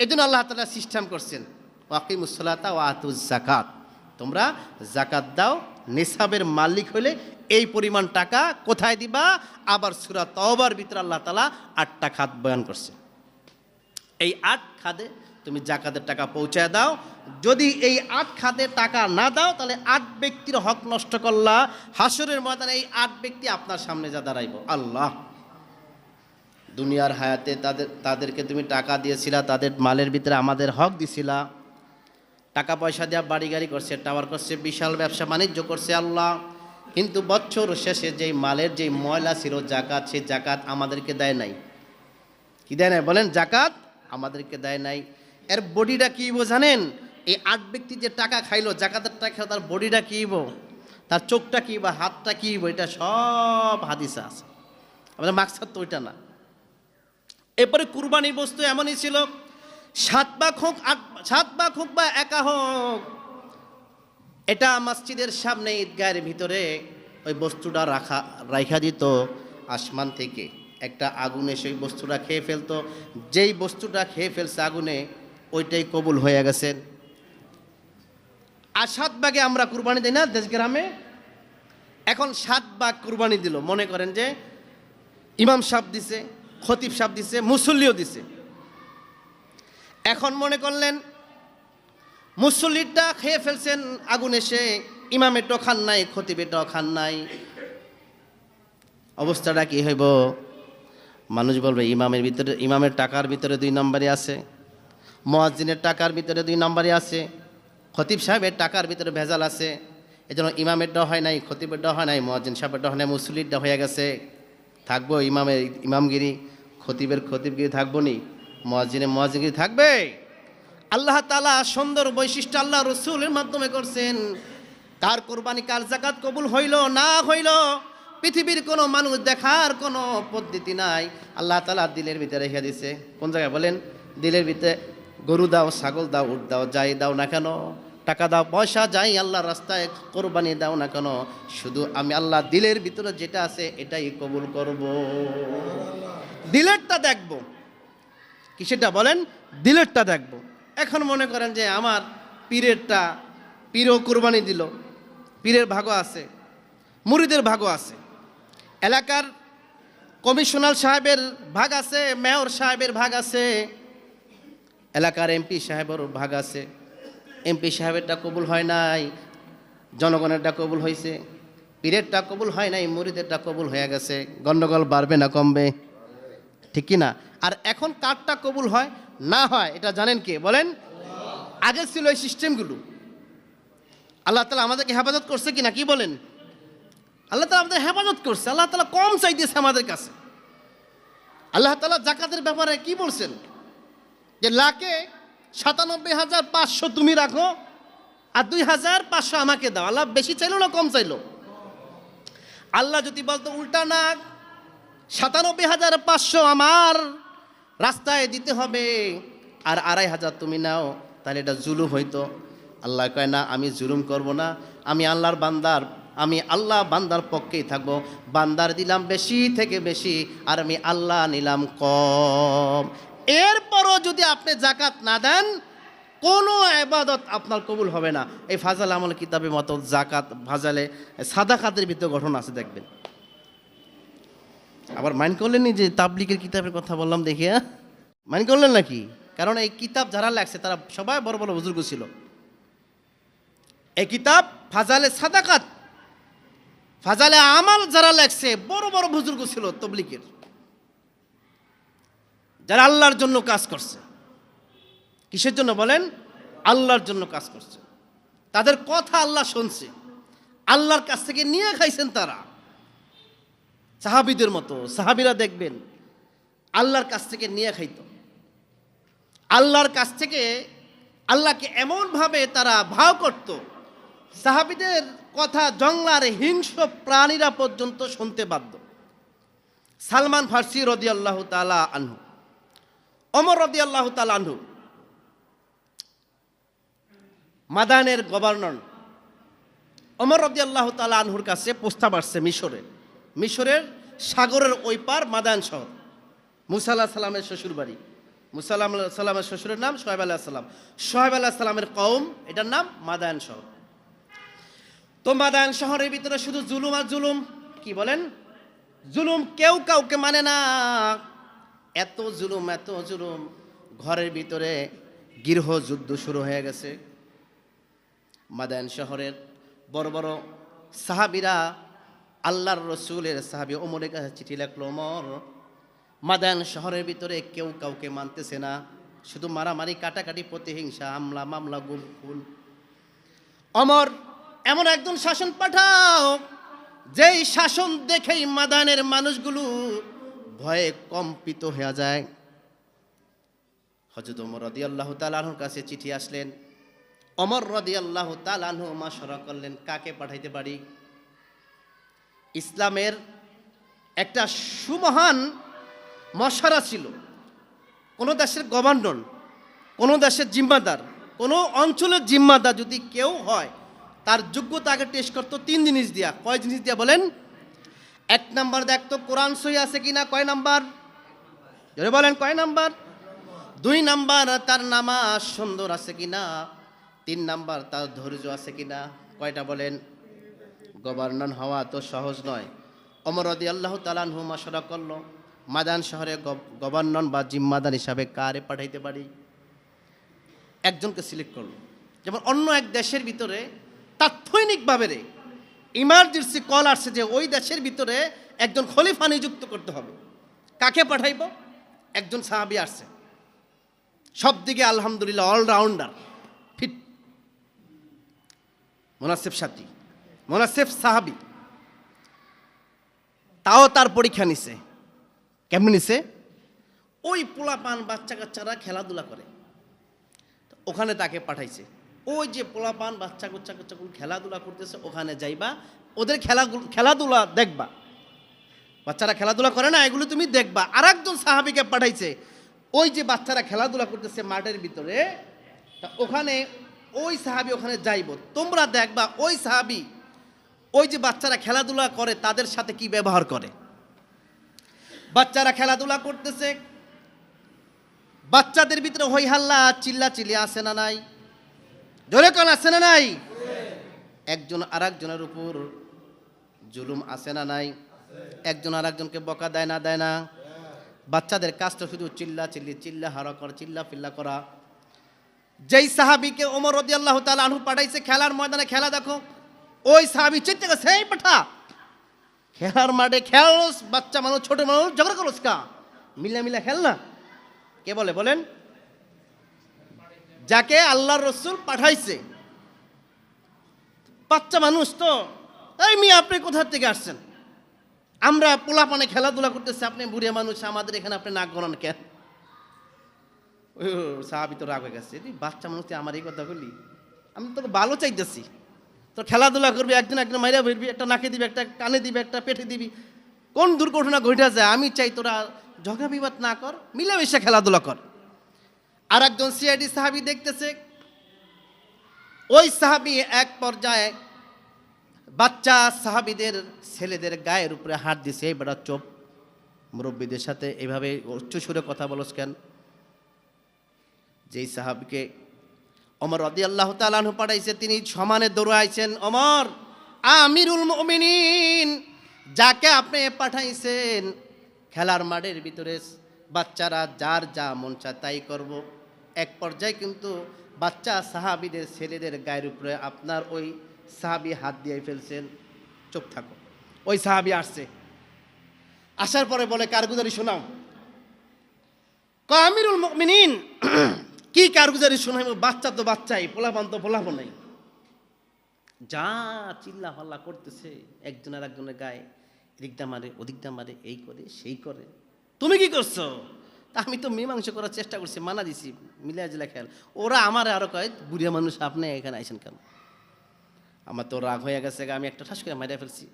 এই জন্য আল্লাহ তাআলা সিস্টেম করছেন, ওয়াকিমুস সালাতা ওয়া আতুজ যাকাত, তোমরা জাকাত দাও, নিসাবের মালিক হলে এই পরিমাণ টাকা কোথায় দিবা। আবার সূরা তাওবার ভিতরে আল্লাহ তাআলা 8টা খাত বয়ান করছে। এই 8 খাতে তুমি জাকাতের টাকা পৌঁছায় দাও। যদি এই 8 খাতে টাকা না দাও তাহলে 8 ব্যক্তির হক নষ্ট করলা। হাসরের ময়দানে এই 8 ব্যক্তি আপনার সামনে যা দাঁড়াইব। আল্লাহ, দুনিয়ার হায়াতে তাদেরকে তুমি টাকা দিয়েছিলা, তাদের মালের ভিতরে আমাদের হক দিছিলা, টাকা পয়সা দেওয়া, বাড়ি গাড়ি করছে, টাওয়ার করছে, বিশাল ব্যবসা বাণিজ্য করছে আল্লাহ, কিন্তু বছর শেষে যেই মালের যেই ময়লা ছিল জাকাত, সেই জাকাত আমাদেরকে দেয় নাই। কি দেয় নাই বলেন? জাকাত আমাদেরকে দেয় নাই। এর বডিটা কি জানেন? এই 8 ব্যক্তি যে টাকা খাইলো, জাকাতের টাকা খাইলো, তার বডিটা কি, তার চোখটা কি বা হাতটা কি, এটা সব হাদিসে আছে। আমাদের মাকসাদ তো ওইটা না। এরপরে কুরবানির বস্তু এমনই ছিল, 7 ভাগ হোক, 7 ভাগ হোক বা একা হোক, এটা মসজিদের সামনে ঈদগাহের ভিতরে ওই বস্তুটা রাখা দিত। আসমান থেকে একটা আগুনে সেই বস্তুটা খেয়ে ফেলতো। যেই বস্তুটা খেয়ে ফেলছে আগুনে, ওইটাই কবুল হয়ে গেছে। আর 7 ভাগে আমরা কুরবানি দিই না দেশ গ্রামে, এখন 7 ভাগ কুরবানি দিল। মনে করেন যে ইমাম সাহেব দিছে, খতিব সাহেব দিছে, মুসল্লিও দিছে। এখন মনে করলেন মুসল্লিটা খেয়ে ফেলছেন আগুন এসে, ইমামেরটাও খান নাই, খতিবেরটাও খান নাই, অবস্থাটা কি হইব? মানুষ বলবে ইমামের টাকার ভিতরে 2 নম্বরই আছে, মুয়াজ্জিনের টাকার ভিতরে 2 নম্বরই আছে, খতিব সাহেবের টাকার ভিতরে ভেজাল আছে। এজন্য ইমামেরটাও হয় নাই, খতিবেরটাও হয় নাই, মুয়াজ্জিন সাহেবেরটাও হয় নাই, মুসল্লিরটা হয়ে গেছে। থাকবো ইমামের ইমামগিরি, খতিবের খতিবগিরি থাকবো নি, মুয়াজ্জিনের মুয়াজ্জিনগিরি থাকবে। আল্লাহ তাআলা সুন্দর বৈশিষ্ট্য আল্লাহ রসুলের মাধ্যমে করছেন। কার কোরবানি কার যাকাত কবুল হইল না হইল পৃথিবীর কোনো মানুষ দেখার কোনো পদ্ধতি নাই। আল্লাহ তাআলা দিলের ভিতরে রেখে দিছে। কোন জায়গায় বলেন? দিলের ভিতরে। গরু দাও, ছাগল দাও, উট দাও, যাই দাও না কেন, টাকা দাও, পয়সা যাই আল্লাহর রাস্তায় কোরবানি দাও না কেন, শুধু আমি আল্লাহ দিলের ভিতরে যেটা আছে এটাই কবুল করব। দিলেরটা দেখব। কিসেরটা বলেন? দিলেরটা দেখব। এখন মনে করেন যে আমার পীরেরটা, পীরও কোরবানি দিল, পীরের ভাগও আছে, মুরিদের ভাগও আছে, এলাকার কমিশনার সাহেবের ভাগ আছে, মেয়র সাহেবের ভাগ আছে, এলাকার এমপি সাহেবের ভাগ আছে। এমপি সাহেবেরটা কবুল হয় নাই, জনগণেরটা কবুল হয়েছে। পীরেরটা কবুল হয় নাই, মুরিদেরটা কবুল হয়ে গেছে। গন্ডগোল বাড়বে না কমবে? ঠিক কি না? আর এখন কারটা কবুল হয় না হয় এটা জানেন কে? বলেন। আগে ছিল এই সিস্টেমগুলো। আল্লাহ তাআলা আমাদেরকে হেফাজত করছে কিনা, কি বলেন? আল্লাহ তাআলা আমাদের হেফাজত করছে। আল্লাহ তাআলা কম চাইতেছে আমাদের কাছে। আল্লাহ তাআলা যাকাতের ব্যাপারে কি বলছেন? যে লাখে 97,500 তুমি রাখো আর 2,500 আমাকে দাও। আল্লাহ বেশি চাইলো না কম চাইলো? আল্লাহ যদি বলতো উল্টা না, 97,500 আমার রাস্তায় দিতে হবে আর 2,500 তুমি নাও, তাহলে এটা জুলুম হইতো। আল্লাহ কয় না, আমি জুলুম করব না, আমি আল্লাহর বান্দার, আমি আল্লাহ বান্দার পক্ষেই থাকবো। বান্দার দিলাম বেশি থেকে বেশি আর আমি আল্লাহ নিলাম কম। এরপরও যদি আপনি যাকাত না দেন কোনো ইবাদত আপনার কবুল হবে না। এই ফাজাল আমল কিতাবের মতো যাকাত ফাজালে সাদাকাতের ভিতরে গঠন আছে, দেখবেন। আবার মাইন্ড করলেননি যে তাবলিগের কিতাবের কথা বললাম দেখিয়া? মাইন্ড করলেন নাকি? কারণ এই কিতাব যারা লেখছে তারা সবাই বড় বড় বুজুর্গ ছিল। এই কিতাব ফাজালে সাদাকাত, ফাজালে আমাল যারা লেখছে বড় বড় বুজুর্গ ছিল তাবলিগের, যারা আল্লাহর জন্য কাজ করছে। কিসের জন্য বলেন? আল্লাহর জন্য কাজ করছে। তাদের কথা আল্লাহ শুনছে, আল্লাহর কাছ থেকে নিয়ে খাইছেন তারা। সাহাবীদের মতো সাহাবীরা দেখবেন আল্লাহর কাছ থেকে নিয়ে খাইতো। আল্লাহর কাছ থেকে আল্লাহকে এমনভাবে তারা ভাও করত, সাহাবীদের কথা জঙ্গলার হিংস্র প্রাণীরা পর্যন্ত শুনতে বাধ্য। সালমান ফার্সি রাদিয়াল্লাহু তাআলা আনহু, ওমর রাদিয়াল্লাহু তাআলা আনহু মাদানের গভর্নর। ওমর রাদিয়াল্লাহু তাআলা আনহুর কাছে প্রস্তাব আসছে মিশরের সাগরের ওই পার মাদান শহর। মুসা আলাইহিস সালামের শ্বশুর বাড়ি। মুসা আলাইহিস সালামের শ্বশুরের নাম শুআয়ব আলাইহিস সালাম। শুআয়ব আলাইহিস সালামের কওম, এটার নাম মাদান শহর। তো মাদান শহরের ভিতরে শুধু জুলুম আর জুলুম। কি বলেন? জুলুম, কেউ কাউকে মানে না। এত জুলুম, এত জুলুম, ঘরের ভিতরে গৃহ যুদ্ধ শুরু হয়ে গেছে। মাদান শহরের বড় বড় সাহাবীরা আল্লাহর রসুলের সাহাবী ওমরের কাছে চিঠি লিখল, ওমর, মাদান শহরের ভিতরে কেউ কাউকে মানতেছে না, শুধু মারামারি, কাটাকাটি, প্রতিহিংসা, হামলা মামলা, গুম খুন। ওমর, এমন একজন শাসন পাঠাও যেই শাসন দেখেই মাদানের মানুষগুলো ভয়ে কম্পিত হয়ে যায়। হযরত ওমর রাদিয়াল্লাহু তাআলা আনহুর কাছে চিঠি আসলেন। ওমর রাদিয়াল্লাহু তাআলা আনহু মাশওয়ারা করলেন, কাকে পাঠাইতে পারি? ইসলামের একটা সুমহান মশারা ছিল। কোনো দেশের গভর্নর, কোনো দেশের জিম্মাদার, কোনো অঞ্চলের জিম্মাদার যদি কেউ হয়, তার যোগ্যতা আগে টেস্ট করতো 3 জিনিস দিয়া। কয় জিনিস দিয়া বলেন? 1 নাম্বার দেখতো কোরআন সহি আছে কিনা। কয় নাম্বার? জোরে বলেন, কয় নাম্বার? 2 নাম্বার তার নামাজ সুন্দর আছে কিনা। 3 নাম্বার তার ধৈর্য আছে কিনা। কয়টা বলেন? গভর্নর হওয়া তো সহজ নয়। ওমর রাদিয়াল্লাহু তাআলা আনহু মাশওয়ারা করলো, মাদান শহরে গভর্নর বা জিম্মাদার হিসাবে কারে পাঠাইতে পারি? একজনকে সিলেক্ট করলো। যেমন অন্য এক দেশের ভিতরে তাৎক্ষণিকভাবে ইমার্জেন্সি কল আসছে যে ওই দেশের ভিতরে একজন খলিফা নিযুক্ত করতে হবে। কাকে পাঠাইব? একজন সাহাবী আসছে, সব দিকে আলহামদুলিল্লাহ অলরাউন্ডার, ফিট, মুনাসিব সাথী, মুনাসিব সাহাবী। তাও তার পরীক্ষা নিছে। কেমন নিছে? ওই পোলাপান বাচ্চা কাচ্চারা খেলাধুলা করে, ওখানে তাকে পাঠাইছে। ওই যে পোলাপান বাচ্চা কাচ্চাগুলো খেলাধুলা করতেছে, ওখানে যাইবা, ওদের খেলাধুলা দেখবা। বাচ্চারা খেলাধুলা করে না, এগুলো তুমি দেখবা। আর একজন সাহাবীকে পাঠাইছে, ওই যে বাচ্চারা খেলাধুলা করতেছে মাঠের ভিতরে, তা ওখানে ওই সাহাবী ওখানে যাইব, তোমরা দেখবা ওই সাহাবী ওই যে বাচ্চারা খেলাধুলা করে তাদের সাথে কি ব্যবহার করে। বাচ্চারা খেলাধুলা করতেছে, বাচ্চাদের ভিতরে হই হাল্লা চিল্লাচিল্লি আছে না নাই? জোরে কোন আছে না নাই? একজন আর একজনের উপর জুলুম আছে না নাই? একজন আর একজনকে বকা দেয় না দেয় না? বাচ্চাদের কাজটা শুধু চিল্লাচিল্লি, চিল্লাহারা করা, চিল্লাফিল্লা করা। যেই সাহাবীকে ওমর রাদিয়াল্লাহু তাআলা আনহু পাঠাইছে খেলার ময়দানে খেলা দেখো, ওই সাহাবী চিৎকার করে, সেই পাঠা খেলার মাঠে খেলোস, বাচ্চা মানুষ ছোট মানুষ ঝগড়া করোস কা, মিলা খেল না। কে বলে বলেন? যাকে আল্লাহর রাসূল পাঠাইছে। বাচ্চা মানুষ তো, এই মিয়া আপনি কোথা থেকে আসছেন? আমরা পোলাপানে খেলাধুলা করতেছি, আপনি বুড়িয়া মানুষ, আমাদের এখানে আপনি নাক গলান কেন? ওই সাহাবী তো রাগ হয়ে গেছে, বাচ্চা মানুষ আমার এই কথা বললি, আমি তোকে ভালো চাইতেছি, তোর খেলাধুলা করবি, একজন একজন মাইরা ফেলবি, একটা নাকে দিবি, একটা কানে দিবি, একটা পেটে দিবি, কোন দুর্ঘটনা ঘটে যায়? আমি চাই তোরা ঝগড়া বিবাদ না কর, মিলেমিশে খেলাধুলা কর। আর একজন সিআইডি সাহাবী দেখতেছে, ওই সাহাবী এক পর্যায়ে বাচ্চা সাহাবীদের ছেলেদের গায়ের উপরে হাত দিছে, এই বেটা চোপ, মুরব্বীদের সাথে এইভাবে উচ্চ সুরে কথা বলস কেন? যেই সাহাবীকে ওমর রাদিয়াল্লাহু তাআলা আনহু পাঠাইছে, তিনি সমানে দৌড়াইছেন, ওমর আমিরুল মুমিনিন, যাকে আপনি পাঠাইছেন খেলার মাঠের ভিতরে বাচ্চারা যার যা মন চায় তাই করব। এক পর্যায়ে কিন্তু বাচ্চা সাহাবীদের ছেলেদের গায়ের উপরে আপনার ওই সাহাবী হাত দিয়ে ফেলছেন, চুপ থাকো। ওই সাহাবী আসছে, আসার পরে বলে কারগুজারি শোনাও। আমিরুল মুমিনিন, কি কারগুজারি শোনাইব? বাচ্চা তো বাচ্চাই, পোলাপান তো পোলাপান নাই। যা চিল্লা হল্লা করতেছে, একজন আর একজনের গায়ে এদিকটা মারে ওদিকটা মারে, এই করে সেই করে। তুমি কি করছো? তা আমি তো মীমাংসা করার চেষ্টা করছি, মানা দিছি, মিলিয়া জিলা খেয়াল। ওরা আমার আরো কয়, বুড়িয়া মানুষ আপনি এখানে আইসেন কেন? আমার তো রাগ হয়ে গেছে, আমি একটা ঠাস করে মারিয়া ফেলছি।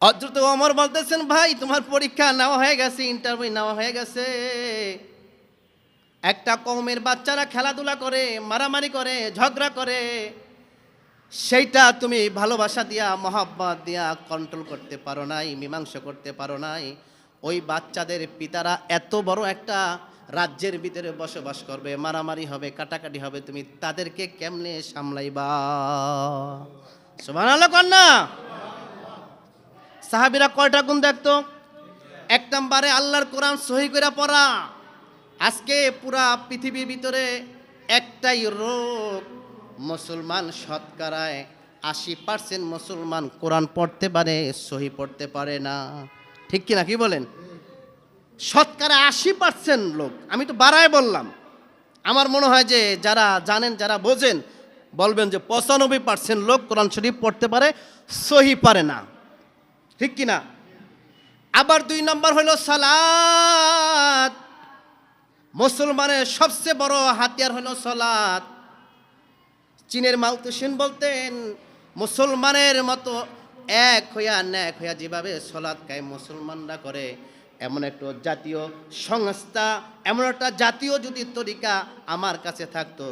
হযরত ওমর বলতেছেন, ভাই তোমার পরীক্ষা নেওয়া হয়ে গেছে, ইন্টারভিউ নেওয়া হয়ে গেছে। একটা কওমের বাচ্চারা খেলাধুলা করে, মারামারি করে, ঝগড়া করে, সেইটা তুমি ভালোবাসা দিয়া, মহাব্বত দিয়া কন্ট্রোল করতে পারো নাই, মীমাংসা করতে পারো নাই। ওই বাচ্চাদের পিতারা এত বড় একটা রাজ্যের ভিতরে বসবাস করবে, মারামারি হবে, কাটাকাটি হবে, তুমি তাদেরকে কেমনে সামলাইবা? সুবহানাল্লাহ কন্যা। সাহাবীরা কয়টা গুণ দেখতো? এক নম্বরে আল্লাহর কোরআন সহি করে পড়া। আজকে পুরা পৃথিবীর ভিতরে একটাই রোগ, মুসলমান শতকরায় 80% মুসলমান কোরআন পড়তে পারে, সহি পড়তে পারে না। ঠিক কিনা, কি বলেন? শতকরা 80% লোক, আমি তো বাড়ায় বললাম। আমার মনে হয় যে যারা জানেন, যারা বোঝেন, বলবেন যে 95% লোক কোরআন শরীফ পড়তে পারে, সহি পারে না। ঠিক কিনা? আবার 2 নম্বর হলো সালাত। মুসলমানের সবচেয়ে বড় হাতিয়ার হলো সালাত। চীনের মাও তুসিন বলতেন, মুসলমানের মতো এক হইয়া ন্যাক হইয়া যেভাবে সালাত কায়েম মুসলমানরা করে, এমন একটা জাতীয় সংস্থা, এমন একটা জাতীয় যদি তরিকা আমার কাছে থাকতো,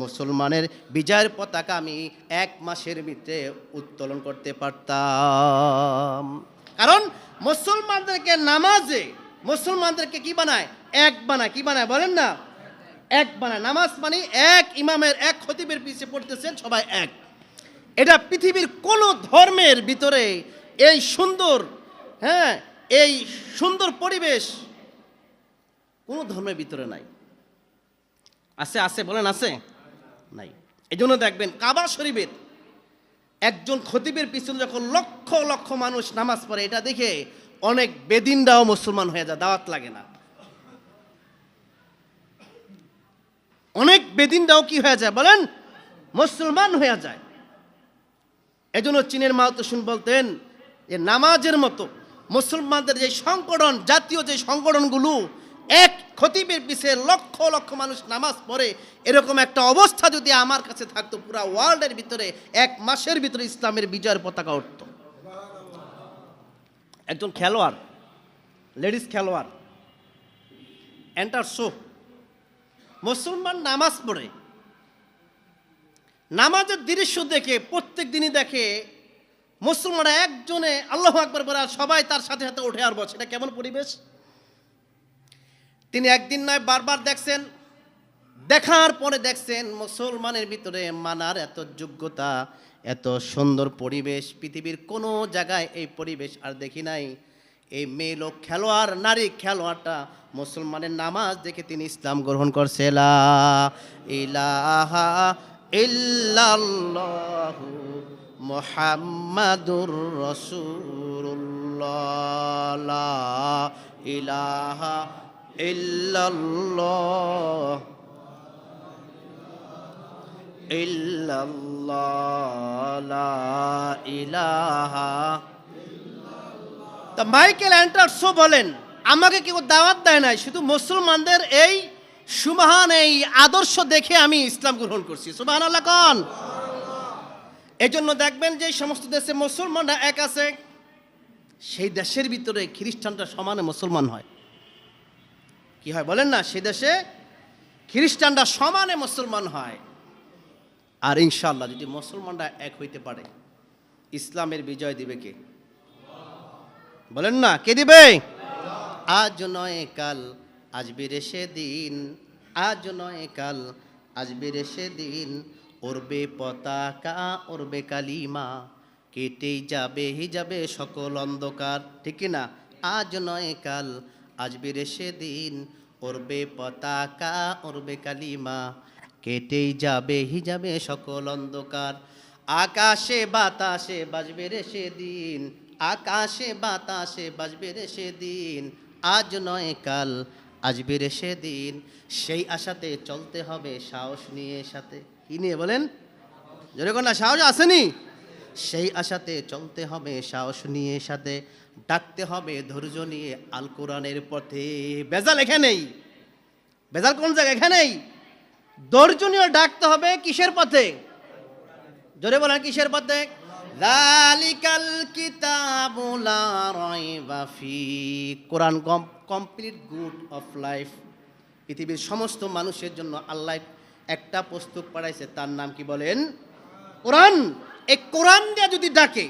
মুসলমানের বিজয়ের পতাকা আমি 1 মাসের ভিতরে উত্তোলন করতে পারতাম। কারণ মুসলমানদেরকে নামাজে, মুসলমানদেরকে কি বানায়? এক বানায়। কি বানায় বলেন না? এক বানায়। নামাজ মানে এক ইমামের, এক খতিবের পিছিয়ে পড়তেছেন সবাই এক। এটা পৃথিবীর কোন ধর্মের ভিতরে এই সুন্দর, এই সুন্দর পরিবেশ কোন ধর্মের ভিতরে নাই। আছে? আছে বলেন, আছে? নাই। এই জন্য দেখবেন কাবা শরীফের একজন খতিবের পিছনে যখন লক্ষ লক্ষ মানুষ নামাজ পড়ে, এটা দেখে অনেক বেদিনরাও মুসলমান হয়ে যায়, দাওয়াত লাগে না। অনেক বেদিনরাও কি হয়ে যায় বলেন? মুসলমান হয়ে যায়। এজন্য চীনের মাও তুসিন বলতেন যে নামাজের মতো মুসলমানদের যে সংগঠন, জাতীয় যে সংগঠনগুলো, এক খতিবের পিছে লক্ষ লক্ষ মানুষ নামাজ পড়ে, এরকম একটা অবস্থা যদি আমার কাছে থাকতো, পুরা ওয়ার্ল্ডের ভিতরে 1 মাসের ভিতরে ইসলামের বিজয়ের পতাকা উঠত। একজন খেলোয়াড়, লেডিস খেলোয়াড় এন্টার শো, মুসলমান নামাজ পড়ে, নামাজের দৃশ্য দেখে প্রত্যেক দিনই দেখে মুসলমানরা একজনে আল্লাহু আকবার বলে আর সবাই তার সাথে সাথে উঠে আর বসে। এটা কেমন পরিবেশ? তিনি একদিন নয় বারবার দেখছেন, দেখার পরে দেখছেন মুসলমানের ভিতরে মানার এত যোগ্যতা, এত সুন্দর পরিবেশ, পৃথিবীর কোনো জায়গায় এই পরিবেশ আর দেখি নাই। এই মেয়ে লোক খেলোয়াড়, নারী খেলোয়াড়টা মুসলমানের নামাজ দেখে তিনি ইসলাম গ্রহণ করছে। লা ইলাহা ইল্লাল্লাহু মুহাম্মাদুর রাসূলুল্লাহ, লা ইলাহা ইল্লাল্লাহ ইল্লাল্লাহ, লা ইলাহা। তা মাইকেল অ্যান্ডারসন বলেন, আমাকে কেউ দাওয়াত দেয় নাই, শুধু মুসলমানদের এই সুমহান এই আদর্শ দেখে আমি ইসলাম গ্রহণ করছি। সুবহানাল্লাহ কোন? এই জন্য দেখবেন যে সমস্ত দেশে মুসলমানরা এক আছে, সেই দেশের ভিতরে খ্রিস্টানরা সমানে মুসলমান হয়। কি হয় বলেন না? সেই দেশে খ্রিস্টানরা সমানে মুসলমান হয়। আর ইনশাআল্লাহ যদি মুসলমানরা এক হইতে পারে, ইসলামের বিজয় দিবে কে? বলেন না, কে দিবে? আজ নয় কাল আসবে রে সেদিন, আজ নয় কাল আসবে রে সেদিন, উড়বে পতাকা উড়বে কালিমা, কেটেই যাবে হিজাবে সকল অন্ধকার। ঠিক না? আজ নয় কাল আসবে রে সেদিন, উড়বে পতাকা উড়বে কালিমা, কেটেই যাবে হিজাবে সকল অন্ধকার। আকাশে বাতাসে বাজবে রে সেদিন, আকাশে বাতাসে বাজবে রে সেদিন, আজ নয় কাল আসবে রে সেদিন, সেই আশাতে চলতে হবে সাহস নিয়ে। সাথে কি নিয়ে বলেন? যেরকম না সাহস আসেনি, সেই আশাতে চলতে হবে সাহস নিয়ে, সাথে ডাকতে হবে ধৈর্য নিয়ে আল কোরআনের পথে। বেজাল এখানেই, বেজাল কোন জায়গায়? এখানেই ধৈর্য নিয়ে ডাকতে হবে কিসের পথে? জোরে বলেন, কিসের পথে? যালিকাল কিতাবু লা রাইবা ফি, কোরআন কমপ্লিট গুড অফ লাইফ। পৃথিবীর সমস্ত মানুষের জন্য আল্লাহ একটা পুস্তক পাঠাইছে, তার নাম কি বলেন? কোরআন। এই কোরআন দিয়ে যদি ডাকে,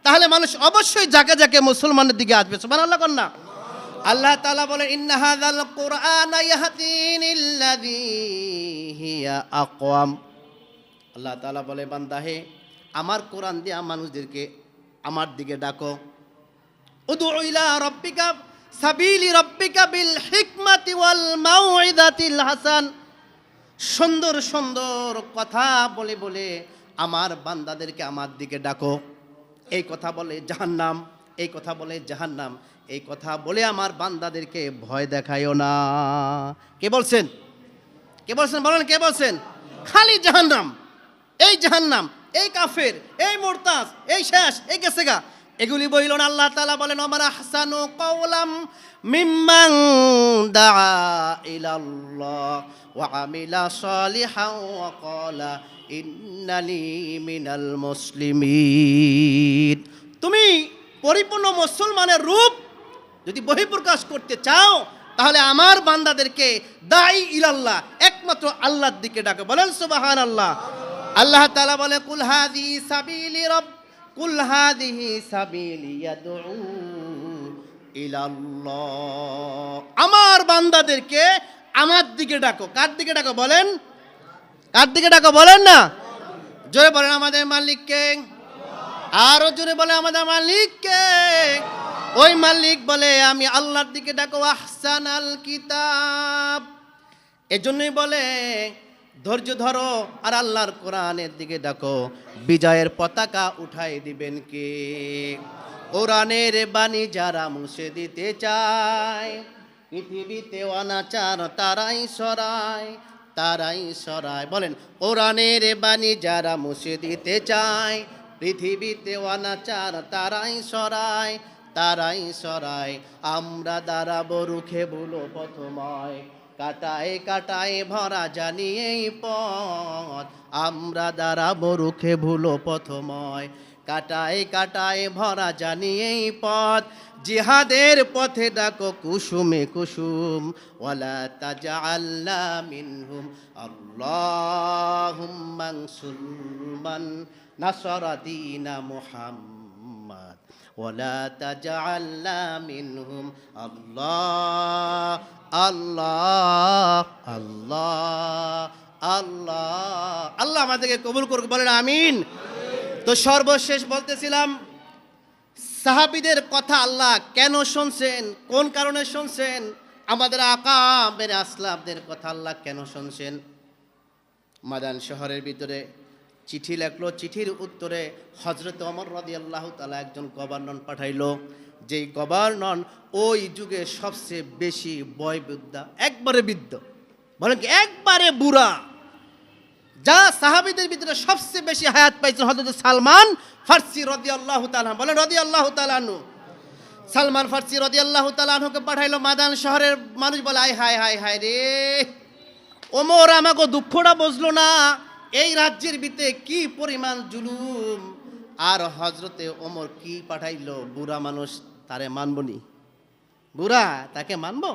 তাহলে মানুষ অবশ্যই জাকে জাকে মুসলমানের দিকে আসবে। সুবহানাল্লাহ কোন না? আল্লাহ তাআলা বলেন, ইন্না হাযাল কুরআনা ইয়াহদি লিল্লাযী হিয়া আকওয়াম। আল্লাহ তাআলা বলে, বান্দা হে, আমার কোরআন দিয়ে মানুষদেরকে আমার দিকে ডাকো। উদউ ইলা রাব্বিকা সাবিলি রাব্বিকা বিল হিকমাতি ওয়াল মাউইযাতিল হাসান। সুন্দর সুন্দর কথা বলে বলে আমার বান্দাদেরকে আমার দিকে ডাকো। এই কথা বলে জাহান্নাম, এই কথা বলে জাহান্নাম, এই কথা বলে আমার বান্দাদেরকে ভয় দেখায়ও না। কে বলছেন? কে বলছেন? বলেন, কে বলছেন? খালি জাহান্নাম, এই জাহান্নাম, এই কাফের, এই মুরতাদ, এই শেষ, এই গেছে গা, এগুলি বইল না। আল্লাহ তাআলা বলেন, ওয়া মান আহসানু কাওলাম মিম্মান দাআ ইলাল্লাহ ওয়া আমিলা সালিহান ওয়া ক্বালা ইন্নানি মিনাল মুসলিমিন। তুমি পরিপূর্ণ মুসলমানের রূপ যদি বহিঃপ্রকাশ করতে চাও, তাহলে আমার বান্দাদেরকে দাঈ ইলাল্লাহ, একমাত্র আল্লাহর দিকে ডাকো। বলেন সুবহানাল্লাহ। আল্লাহ তাআলা বলে, কুল হাযিহি সাবিলি কুল হাযিহি সাবিলি ইয়াদউ ইলাল্লাহ। আমার বান্দাদেরকে আমার দিকে ডাকো। কার দিকে ডাকো বলেন? কার দিকে ডাকো বলেন না? জোরে বলেন, আমাদের মালিককে। আরো জোরে বলে, আমাদের মালিককে। ওই মালিক বলে, আমি আল্লাহর দিকে ডাকো। আহসানাল কিতাব, এজন্যই বলে ধৈর্য ধরো আর আল্লাহর কোরআনের দিকে ডাকো। বিজয়ের পতাকা উঠাই দিবেন কে? কোরআনের বাণী যারা মুছে দিতে চায়, পৃথিবীতে অনাচার তারাই সরায়, তারাই সরায়। বলেন, কোরআনের বাণী যারা মুছে দিতে চায়, পৃথিবীতে অনাচার তারাই সরায়, তারাই সরাই, আমরা দাঁড়াবো রুখে ভুলো পথময়, কাটায় কাটায় ভরা জানি এই পথ, আমরা দাঁড়াবো রুখে ভুলো পথময়, কাটায় কাটায় ভরা জানি এই পথ, জিহাদের পথে ডাকো কুসুমে কুসুম, ওয়ালা তাজআলনা মিনহুম, আল্লাহুম্মা আনসুর মান নাসারা দীনা মুহাম্মাদ, ওয়ালা তাজআলনা মিনহুম, আল্লাহ আল্লাহ আল্লাহ আল্লাহ। আল্লাহ আমাদেরকে কবুল করুক, বলেন আমিন। তো সর্বশেষ বলতেছিলাম, সাহাবীদের কথা আল্লাহ কেন শুনছেন, কোন কারণে শুনছেন? আমাদের আকা মেরে আসলামদের কথা আল্লাহ কেন শুনছেন? মাদান শহরের ভিতরে চিঠি লেখলো, চিঠির উত্তরে হযরত ওমর রাদিয়াল্লাহু তাআলা একজন গভর্নর পাঠাইলো, যেই গভর্নর ওই যুগে সবচেয়ে বেশি বয়োবৃদ্ধা, একবারে বৃদ্ধ, বলেন কি একবারে বুড়া, যা সাহাবীদের ভিতরে সবচেয়ে বেশি হায়াত পাইছেন হযরত সালমান ফারসি রাদিয়াল্লাহু তাআলা, বলেন রাদিয়াল্লাহু তাআলা আনহু। সালমান ফারসি রাদিয়াল্লাহু তাআলা আনহুকে পাঠাইলো। মাদান শহরের মানুষ বলে, আয় হায় হায় হায় রে, ওমর আমাকে দুঃখটা বুঝলো না, এই রাজ্যের ভিতরে কি পরিমাণ জুলুম। আর হজরতে ওমর কি পাঠাইলো, বুড়া মানুষ, তারে মানবনি, বুড়া তাকে মানবো?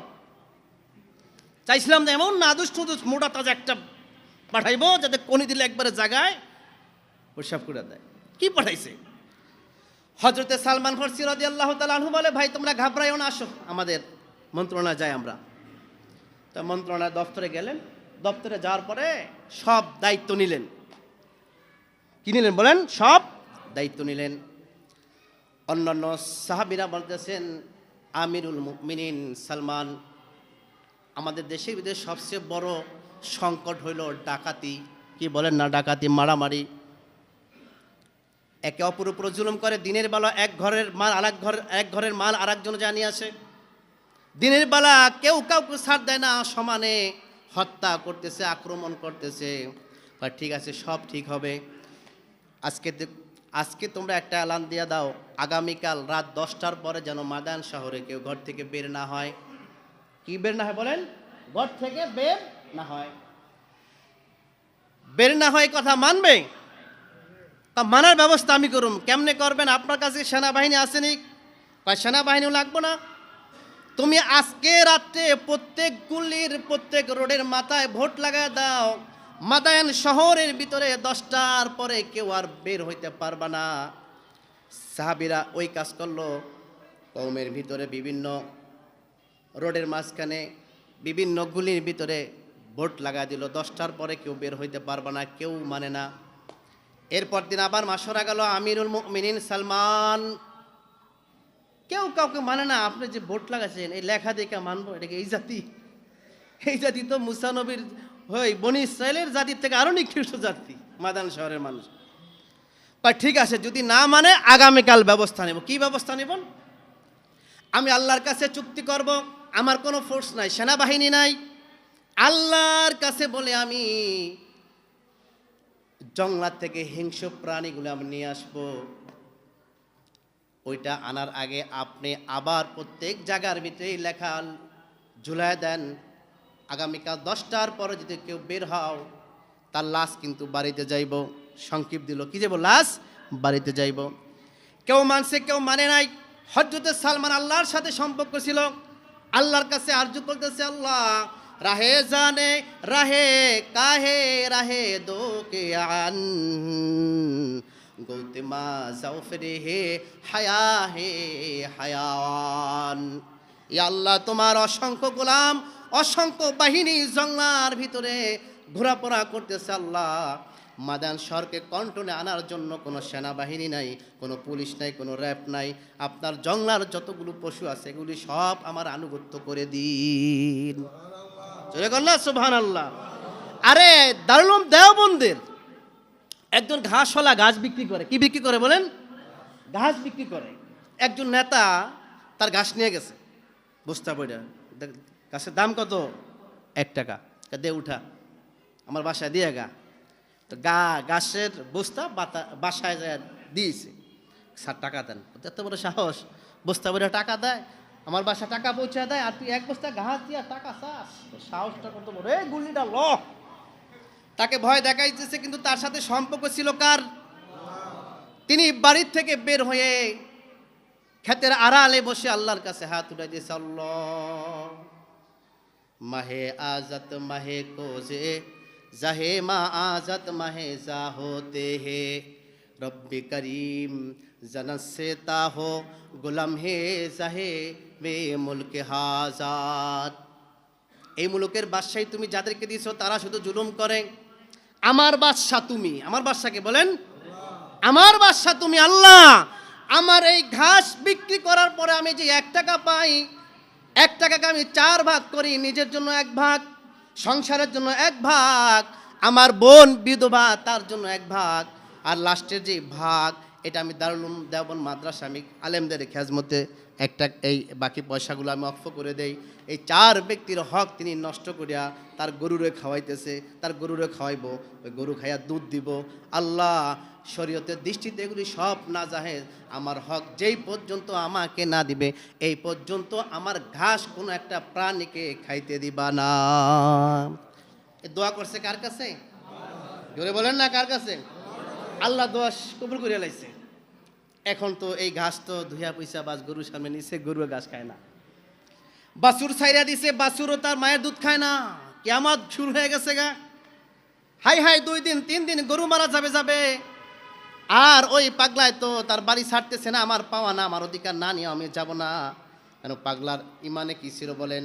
চাইছিলাম যে এমন না দুষ্ট মোটা তাজা একটা পাঠাইবো, যাতে কোনি দিলে একবারে জায়গায় প্রসাব করে দেয়। কি পাঠাইছে? হযরতে সালমান ফারসি রাদিয়াল্লাহু তাআলা আনহু বলে, ভাই তোমরা ঘাবড়াইও না, আসো আমাদের মন্ত্রণালয়ে যাই আমরা। তো মন্ত্রণালয় দপ্তরে গেলেন, দপ্তরে যাওয়ার পরে সব দায়িত্ব নিলেন। কি নিলেন বলেন? সব দায়িত্ব নিলেন। অন্যান্য সাহাবীরা বলতেছেন, আমিরুল মুমিনিন সালমান, আমাদের দেশের ভিতরে সবচেয়ে বড় সংকট হইল ডাকাতি। কি বলেন না? ডাকাতি, মারামারি, একে অপর উপর জুলুম করে। দিনের বেলা এক ঘরের মাল এক ঘরের মাল আরেকজন জানিয়ে আসে। দিনের বেলা কেউ কাউকে ছাড় দেয় না, সমানে হত্যা করতেছে, আক্রমণ করতেছে। ঠিক আছে, সব ঠিক হবে। আজকে তোমরা একটা এলান দিয়ে দাও, আগামীকাল রাত 10টার পরে যেন মাদান শহরে কেউ ঘর থেকে বের না হয়। কি বের না হয় বলেন? ঘর থেকে বের না হয়। বের না হয় কথা মানবে? তা মানার ব্যবস্থা আমি করুম। কেমনে করবেন? আপনার কাছে সেনাবাহিনী আসেনি? সেনাবাহিনীও লাগবো না। তুমি আজকে রাত্রে প্রত্যেক গুলির প্রত্যেক রোডের মাথায় ভোট লাগায় দাও, মাদায়ান শহরের ভিতরে 10টার পরে কেউ আর বের হইতে পারবা না। সাহাবীরা ওই কাজ করলো। কওমের ভিতরে বিভিন্ন রোডের মাঝখানে বিভিন্ন গুলির ভিতরে ভোট লাগা দিল, 10টার পরে কেউ বের হইতে পারবা না, কেউ মানে না। এরপর দিন আবার মাসরা গেল, আমিরুল মুমিনিন সালমান, কেউ কাউকে মানে না। আপনি যে ভোট লাগাচ্ছেন এই লেখা দেখে মানবো? এটাকে এই জাতি? এই জাতি তো মুসা নবীর বনি ইসরায়েলের জাতির থেকে আরো নিকৃষ্ট জাতি, মাদান শহরের মানুষ। ঠিক আছে, যদি না মানে আগামীকাল ব্যবস্থা নেব। কি ব্যবস্থা নেব? আমি আল্লাহর কাছে চুক্তি করব, আমার কোনো ফোর্স নাই, সেনাবাহিনী নাই, আল্লাহর কাছে বলে আমি জঙ্গলার থেকে হিংস্র প্রাণীগুলো আমি নিয়ে আসবো। ওইটা আনার আগে আপনি আবার প্রত্যেক জায়গার ভিতরে লেখা ঝুলায় দেন, আগামীকাল 10টার পরে যদি কেউ বের হও তার লাশ কিন্তু বাড়িতে যাইব। সংক্ষিপ্ত দিল, কি যাবো? লাশ বাড়িতে যাইব। কেউ মানছে, কেউ মানে নাই। হযরত সালমান আল্লাহর সাথে সম্পর্ক ছিল, আল্লাহর কাছে আরজু করতেছে, আল্লাহ রাহে জানে রাহে কাহে রাহে দো কে আন গৌতমা জাউফরে হে হায়া হে হায়ান। ইয়া আল্লাহ, তোমার অসংখ্য গোলাম, অসংখ্য বাহিনী জঙ্গলার ভিতরে ঘোরাফেরা করতেছে। আল্লাহ, মাদান শহরকে কন্ট্রোলে আনার জন্য কোনো সেনাবাহিনী নাই, কোনো পুলিশ নাই, কোনো র্যাব নাই। আপনার জঙ্গলার যতগুলো পশু আছে এগুলি সব আমার আনুগত্য করে দিন। সুবহানাল্লাহ। আরে দারুল উলুম দেওবন্দের একজন ঘাসওয়ালা ঘাস বিক্রি করে। কি বিক্রি করে বলেন? ঘাস বিক্রি করে। একজন নেতা তার ঘাস নিয়ে গেছে বস্তা বইটা, ঘাসের দাম কত? 1 টাকা। দে উঠা, আমার বাসায় দিয়ে গা। তো ঘাসের বস্তা বাসায় যায় দিয়েছে। 60 টাকা দেন। এত বড় সাহস! বস্তা ভরে টাকা দেয়, আমার বাসা টাকা পৌঁছে দেয়, আর তুই এক বস্তা ঘাস দিয়া টাকা চাস? সাহসটা কত বড়! এই গুলিটা ল। তাকে ভয় দেখাইতেছে, কিন্তু তার সাথে সম্পর্ক ছিল কার? তিনি বাড়ির থেকে বের হয়ে ক্ষেতের আড়ালে বসে আল্লাহর কাছে হাত উঠাই দিয়েছে, আল্লাহ মাহে আজাত মাহে কোজে জাহে মা আজাত মাহে জা হোতে হে রব্বি করিম জনত সে তাহো গোলাম হে জাহে বে মুলকে হাজাত। এই মুলুকের বাদশাহী তুমি যাদেরকে দিয়েছো তারা শুধু জুলুম করে। আমার বাদশা তুমি, আমার বাদশাকে বলেন, আমার বাদশা তুমি আল্লাহ। আমার এই ঘাস বিক্রি করার পরে আমি যে 1 টাকা পাই, 1 টাকাকে আমি 4 ভাগ করি, নিজের জন্য 1 ভাগ, সংসারের জন্য 1 ভাগ, আমার বোন বিধবা তার জন্য 1 ভাগ, আর লাস্টের যে ভাগ এটা আমি দারুল উলুম দেওবন্দ মাদ্রাসা আমি আলেমদের খেজমতে একটা এই বাকি পয়সাগুলো আমি অক্ষ করে দেই। এই 4 ব্যক্তির হক তিনি নষ্ট করিয়া তার গরুরে খাওয়াইতেছে, তার গরুরে খাওয়াইবো, ওই গরু খাইয়া দুধ দিব। আল্লাহ শরীয়তের দৃষ্টিতে এগুলি সব নাজায়েজ। আমার হক যেই পর্যন্ত আমাকে না দিবে এই পর্যন্ত আমার ঘাস কোনো একটা প্রাণীকে খাইতে দিবা না। এ দোয়া করছে কার কাছে? জোরে বলেন না, কার কাছে? আল্লাহ দোয়া কবুল করে লাইছে। এখন তো এই ঘাস তো ধুইয়া পয়সা বাস গরুর সামনে নিছে, গরু ঘাস খায় না। বাছুর ছাইরা দিছে, বাছুরও তার মায়ের দুধ খায় না। কিয়ামত শুরু হয়ে গেছে গা। হাই হাই 2 দিন 3 দিন গরু মারা যাবে। আর ওই পাগলায় তো তার বাড়ি ছাড়তেছে না, আমার পাওয়া না, আমার অধিকার না নিয়ে আমি যাব না। কেন? পাগলার ইমানে কি ছিল বলেন?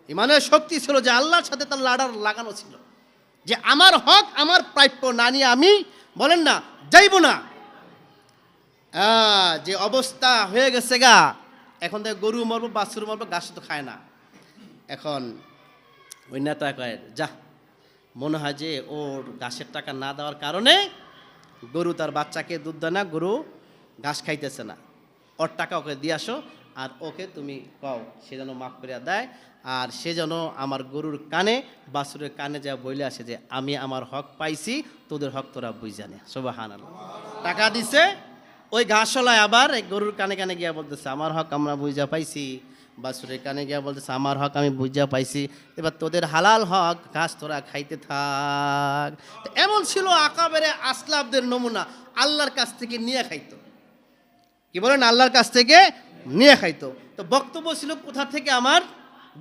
ইমানের শক্তি ছিল যে আল্লাহর সাথে তার লাগানো ছিল, যে আমার হক আমার প্রাপ্য না নিয়ে আমি বলেন না যাইব না। যে অবস্থা হয়ে গেছে গা, এখন তো গরু মরবো, বাছুর মরবো, ঘাস তো খায় না। এখন ওই নেতা কয়, যা, মনে হয় যে ওর ঘাসের টাকা না দেওয়ার কারণে গরু তার বাচ্চাকে দুধ দেয় না, গরু ঘাস খাইতেছে না, ওর টাকা ওকে দিয়ে আসো, আর ওকে তুমি কও সে যেন মাফ করিয়া দেয়, আর সে যেন আমার গরুর কানে বাছুরের কানে যা বইলে আসে যে আমি আমার হক পাইছি, তোদের হক তোরা বুঝা নে। সুবহানাল্লাহ। টাকা দিছে, ওই ঘাসওয়ালায় আবার এই গরুর কানে কানে গিয়া বলতেছে আমার হক আমরা বুঝা পাইছি, বাছুরের কানে গিয়া বলতেছে আমার হক আমি বুঝা পাইছি, এবার তোদের হালাল হক ঘাস তোরা খাইতে থাক। এমন ছিল আকাবেরে আসলাফদের নমুনা, আল্লাহর কাছ থেকে নিয়ে খাইতো। কি বলেন? আল্লাহর কাছ থেকে নিয়ে খাইতো। তো বক্তব্য ছিল কোথা থেকে? আমার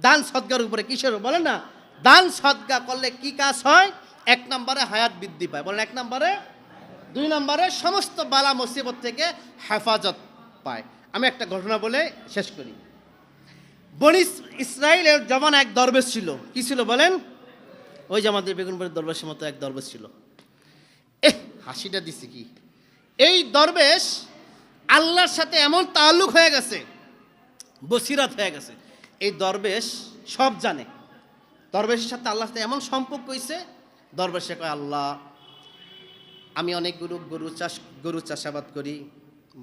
দান সদকার উপরে। কিসের? বলেন না, দান সদকা করলে কি কাজ হয়? 1 নম্বরে হায়াত বৃদ্ধি পায়, বলেন 1 নম্বরে। 2 নম্বরে সমস্ত বালা মুসিবত থেকে হেফাজত পায়। আমি একটা ঘটনা বলে শেষ করি। বনি ইসরাইলের জমান এক দরবেশ ছিল। কি ছিল বলেন? ওই যে আমাদের বেগুনবাড়ির দরবেশের মতো এক দরবেশ ছিল। হাসিটা দিছি কি? এই দরবেশ আল্লাহর সাথে এমন তাল্লুক হয়ে গেছে, বসিরাত হয়ে গেছে। এই দরবেশ সব জানে। দরবেশের সাথে আল্লাহর সাথে এমন সম্পর্ক হয়েছে, দরবেশে কয় আল্লাহ আমি অনেকগুলো গরু চাষাবাদ করি,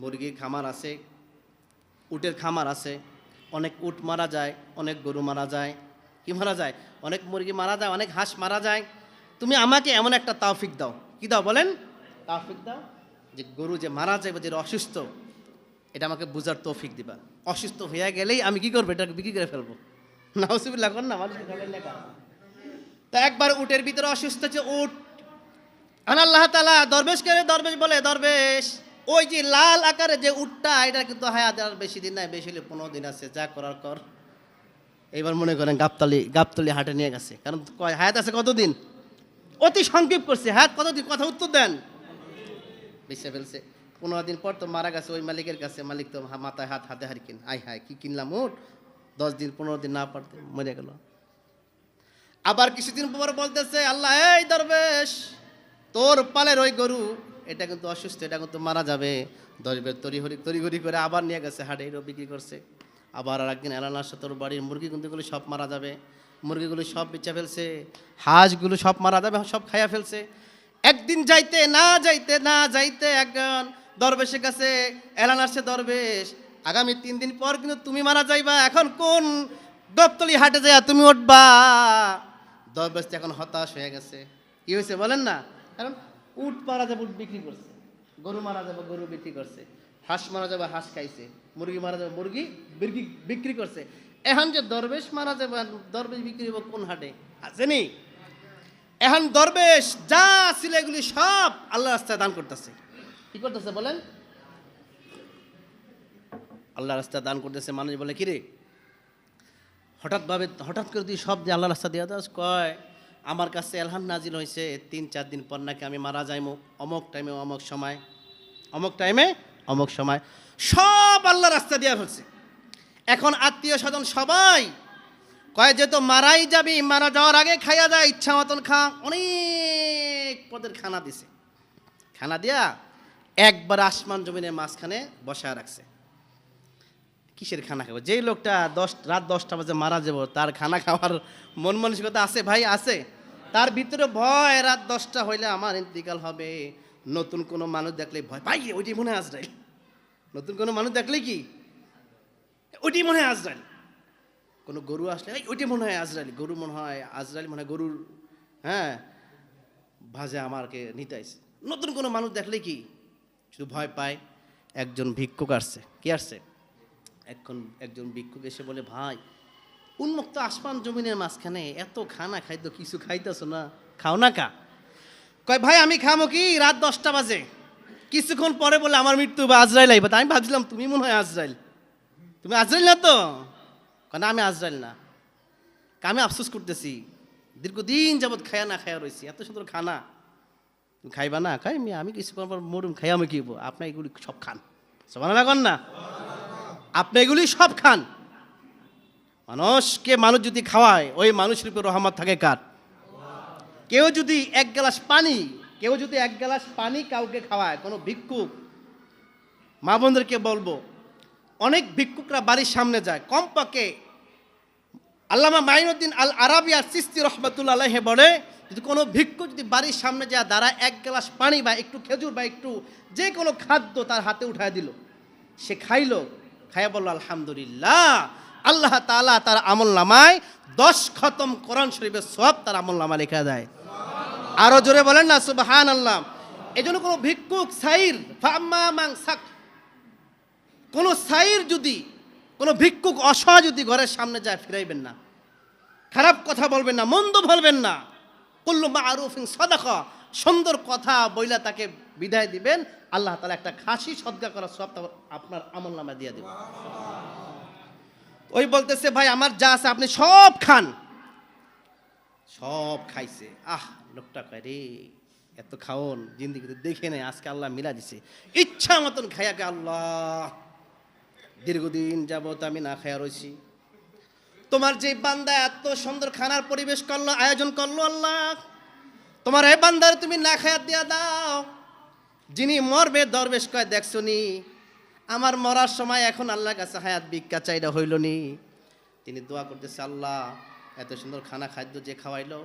মুরগির খামার আছে, উটের খামার আছে, অনেক উট মারা যায়, অনেক গরু মারা যায়। কি মারা যায়? অনেক মুরগি মারা যায়, অনেক হাঁস মারা যায়। তুমি আমাকে এমন একটা তৌফিক দাও। কি দাও বলেন? তৌফিক দাও যে গরু যে মারা যাবে, যে অসুস্থ, এটা আমাকে বুঝার তৌফিক দিবা। অসুস্থ হয়ে গেলেই আমি কি করবো? এটাকে বিক্রি করে ফেলবো। নাউজুবিল্লাহ কর না, মানুষকে খাবেন লেখা। তা একবার উটের ভিতরে অসুস্থ হচ্ছে উট। আল্লাহ তাআলা দরবেশকে, দরবেশ বলে দরবেশ ওই যে লাল আকারে যে উটটা, এটা কিন্তু হায়াত আর বেশি দিন নাই, বেশি হলে 15 দিন আছে, যা করার কর। এইবার মনে করেন গাবতলি হাটে নিয়ে গেছে, কারণ হায়াত আছে কতদিন? অতি সংক্ষেপ করছে। হায়াত কতদিন? কথা উত্তর দেন। বেঁচে ফেলছে। 15 দিন পর তো মারা গেছে ওই মালিকের কাছে। মালিক তো মাথায় হাত, হাতে হারিকেন। আয় হায় কি কিনলাম উট, 10 দিন 15 দিন না পারতে মরে গেল। আবার কিছুদিন পর বলতেছে আল্লাহ, এই দরবেশ তোর পালের ওই গরু এটা কিন্তু অসুস্থ, এটা কিন্তু মারা যাবে। দরবেশ তড়িঘড়ি করে আবার নিয়ে গেছে হাটে, এটাও বিক্রি করছে। আবার আর একদিন এলান আসছে, তোর বাড়ির মুরগি কিন্তু সব মারা যাবে। মুরগিগুলো সব বেচা ফেলছে, হাঁসগুলো সব মারা যাবে, সব খাইয়া ফেলছে। একদিন যাইতে না যাইতে একজন দরবেশের কাছে এলান আসছে, দরবেশ আগামী 3 দিন পর কিন্তু তুমি মারা যাইবা, এখন কোন গাবতলি হাটে যাইয়া তুমি উঠবা? দরবেশ এখন হতাশ হয়ে গেছে। কি হয়েছে বলেন না? কারণ উট মারা যাবে, উট বিক্রি করছে, গরু মারা যাবে, গরু বিক্রি করছে, হাঁস মারা যাবে, হাঁস খাইছে, মুরগি মারা যাবে, মুরগি বিক্রি করছে। এখন যে দরবেশ মারা যাবে, দরবেশ বিক্রি হবে কোন হাটে? আসেনি? এখন দরবেশ যা ছিল এগুলি সব আল্লাহ রাস্তায় দান করতেছে। কি করতেছে বলেন? আল্লাহ রাস্তায় দান করতেছে। মানুষ বলে কিরে হঠাৎ করে তুই সব দিয়ে আল্লাহ রাস্তা দিয়ে দাস? কয় আমার কাছে এলহাম নাজিল হয়েছে 3-4 দিন পর নাকি আমি মারা যাইমু, অমুক টাইমে অমুক সময়, অমুক টাইমে অমুক সময়, সব আল্লাহ রাস্তা দেওয়া হচ্ছে। এখন আত্মীয় স্বজন সবাই কয় যে তো মারাই যাবি, মারা যাওয়ার আগে খাইয়া যায়, ইচ্ছা মতন খা। অনেক পদের খানা দিছে। খানা দিয়া একবার আসমান জমিনের মাঝখানে বসায় রাখছে। কিসের খানা খাবো? যেই লোকটা রাত 10টা বাজে মারা যাব, তার খানা খাওয়ার মন মানসিকতা আছে ভাই? আছে? তার ভিতরে ভয়, রাত 10টা হইলে আমার ইন্তিকাল হবে। নতুন কোনো মানুষ দেখলে ভয় পাই, ওইটি মনে হয় আজরাইল। নতুন কোনো মানুষ দেখলে কি ওইটি মনে হয় আজরাইল। কোনো গরু আসলে ওইটি মনে হয় আজরাইল। গরু মনে হয় আজরাইল, মনে হয় গরুর ভাজে আমাকে নিতে আসছে। নতুন কোনো মানুষ দেখলে কি শুধু ভয় পায়। একজন ভিক্ষুক আসছে। কি আসছে? এখন একজন ভিক্ষুক এসে বলে, ভাই উন্মুক্ত আসমান জমিনের মাঝখানে এত খানা খাইতো, কিছু খাইতেছ না? খাও না কা? কয় ভাই আমি খামো কি, রাত 10টা বাজে, কিছুক্ষণ পরে বলে আমার মৃত্যু বা আজরাইল আইবা। আমি ভাবছিলাম তুমি মনে হয় আজরাইল। তুমি আজরাইল না তো? কেন আমি আজরাইল না। আমি আফসোস করতেছি, দীর্ঘদিন যাবৎ খায়া না খায়া রয়েছি, এত সুন্দর খানা তুমি খাইবা না? খাই আমি কিছুক্ষণ পর মরুম, খাই আমি কি? আপনার এগুলি সব খান। সুবহানাল্লাহ কন না? আপনি এগুলি সব খান। মানুষকে মানুষ যদি খাওয়ায়, ওই মানুষের উপর রহমত থাকে কার? কেউ যদি এক গ্লাস পানি কাউকে খাওয়ায়, কোনো ভিক্ষুক, মা বোনদেরকে বলবো, অনেক ভিক্ষুকরা বাড়ির সামনে যায়, কমপক্ষে আল্লামা মাইনুদ্দিন আল আরাবি আর সিস্তি রহমাতুল্লাহ আলাইহি বলে, যদি কোনো ভিক্ষুক যদি বাড়ির সামনে যায় দাঁড়া, এক গ্লাস পানি বা একটু খেজুর বা একটু যে কোনো খাদ্য তার হাতে উঠায় দিল, সে খাইলো, খাইয়া বলল আলহামদুলিল্লাহ, আল্লাহ তাআলা তার আমল নামায় 10 খতম কোরআন শরীফের সওয়াব তার আমল নামায় লেখা দেয়। আরো জোরে বলেন না সুবহানাল্লাহ। এজন্য কোনো ভিক্ষুক সাইর ফাম্মা মান সাক, কোনো সাইর যদি, কোনো ভিক্ষুক অসহায় যদি ঘরের সামনে যায়, ফিরাইবেন না, খারাপ কথা বলবেন না, মন্দ বলবেন না। কুল্লু মা'রুফিন সাদাকা, সুন্দর কথা বইলা তাকে বিদায় দিবেন, আল্লাহ তাআলা একটা খাসি সদকা করার সওয়াব আপনার আমলনামায় দিয়ে দিবেন। ওই বলতেছে ভাই আমার যা আছে আপনি সব খান। সব খাইছে। লোকটা কয় রে এত খাওন জিন্দেগিতে দেখে নেই, আজকে আল্লাহ মিলা দিছে, ইচ্ছা মতন খাইয়াকে। আল্লাহ দীর্ঘদিন যাবত আমি না খাইয়া রয়েছি, তোমার যে বান্দা এত সুন্দর খানার পরিবেশ করলো, আয়োজন করলো, আল্লাহ তোমার এই বান্দার তুমি না খাইয়া দিয়া দাও। যিনি মরবে দরবেশ কয় দেখছো নি, আমার মরার সময় এখন আল্লাহর কাছে হায়াত ভিক্ষা চাইটা হইল নি। তিনি দোয়া করতেছে, আল্লাহ এত সুন্দর খানা খাদ্য যে খাওয়াইলো,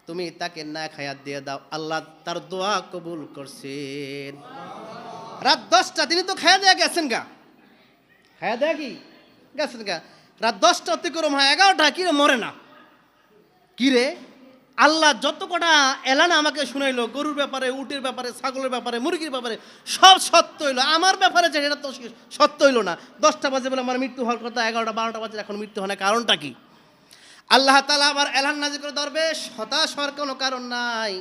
তুমি তাকে না খাইয়া দিয়ে দাও। আল্লাহ তার দোয়া কবুল করছেন। রাত 10টা তিনি তো খাইয়া দেয়া গেছেন গা, খাইয়া দেয়া কি গেছেন গা। রাত 10টা অতিক্রম হয় 11টা, কিরে মরে না? কিরে আল্লাহ যত কটা এলান আমাকে শুনাইলো, গরুর ব্যাপারে, উটের ব্যাপারে, ছাগলের ব্যাপারে, মুরগির ব্যাপারে, সব সত্য হইলো, আমার ব্যাপারে যে এটা তো সত্য হইলো না। 10টা বাজে বলে আমার মৃত্যু হওয়ার কথা, 11টা 12টা বাজে এখন মৃত্যু হয় না, কারণটা কি? আল্লাহ তাআলা আবার এলান নাজিল করে, দরবেশ হতাশ হওয়ার কোনো কারণ নাই।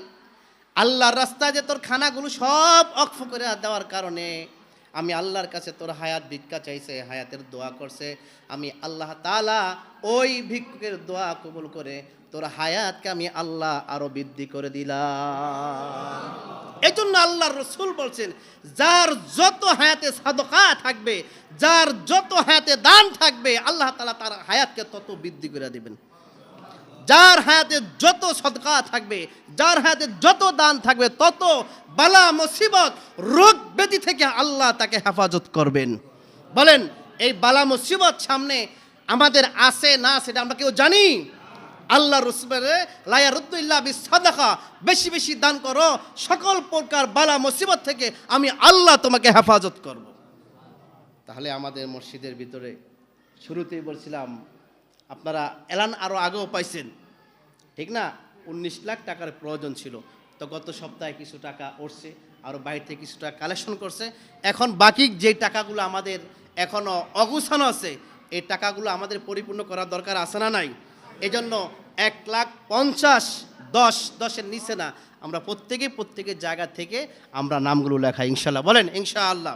আল্লাহর রাস্তায় যে তোর খানাগুলো সব অক্ফ করে দেওয়ার কারণে আমি আল্লাহর কাছে তোর হায়াত ভিক্ষা চাইছে, হায়াতের দোয়া করছে, আমি আল্লাহ তাআলা ওই ভিক্ষুকের দোয়া কবুল করে তোর হায়াতকে আমি আল্লাহ আরো বৃদ্ধি করে দিলাম। এই জন্য আল্লাহর রাসূল বলছেন, যার যত হায়াতে সাদকা থাকবে, যার যত হায়াতে দান থাকবে, আল্লাহ তাআলা তার হায়াতকে তত বৃদ্ধি করে দিবেন। যার হায়াতে যত সদকা থাকবে, যার হায়াতে যত দান থাকবে, তত বালা মুসিবত রোগ ব্যাধি থেকে আল্লাহ তাকে হেফাজত করবেন। বলেন এই বালা মুসিবত সামনে আমাদের আছে না সেটা আমরা কেউ জানি? আল্লাহ রাসূল লা ইয়ারুদ্দু ইল্লা বিসসাদাকা, বেশি বেশি দান করো, সকল প্রকার বালা মুসিবত থেকে আমি আল্লাহ তোমাকে হেফাজত করব। তাহলে আমাদের মসজিদের ভিতরে শুরুতেই বলছিলাম, আপনারা এলান আরও আগেও পাইছেন, ঠিক না? 19 লাখ টাকার প্রয়োজন ছিল, তো গত সপ্তাহে কিছু টাকা উঠছে, আরও বাইরে থেকে কিছুটা কালেকশন করছে। এখন বাকি যে টাকাগুলো আমাদের এখনও অগুছানো আছে, এই টাকাগুলো আমাদের পরিপূর্ণ করার দরকার আছে না নাই? এজন্য 1,50,000 10-10-এর নিচে না, আমরা প্রত্যেকের জায়গা থেকে আমরা নামগুলো লেখাই ইনশাআল্লাহ। বলেন ইনশাআল্লাহ।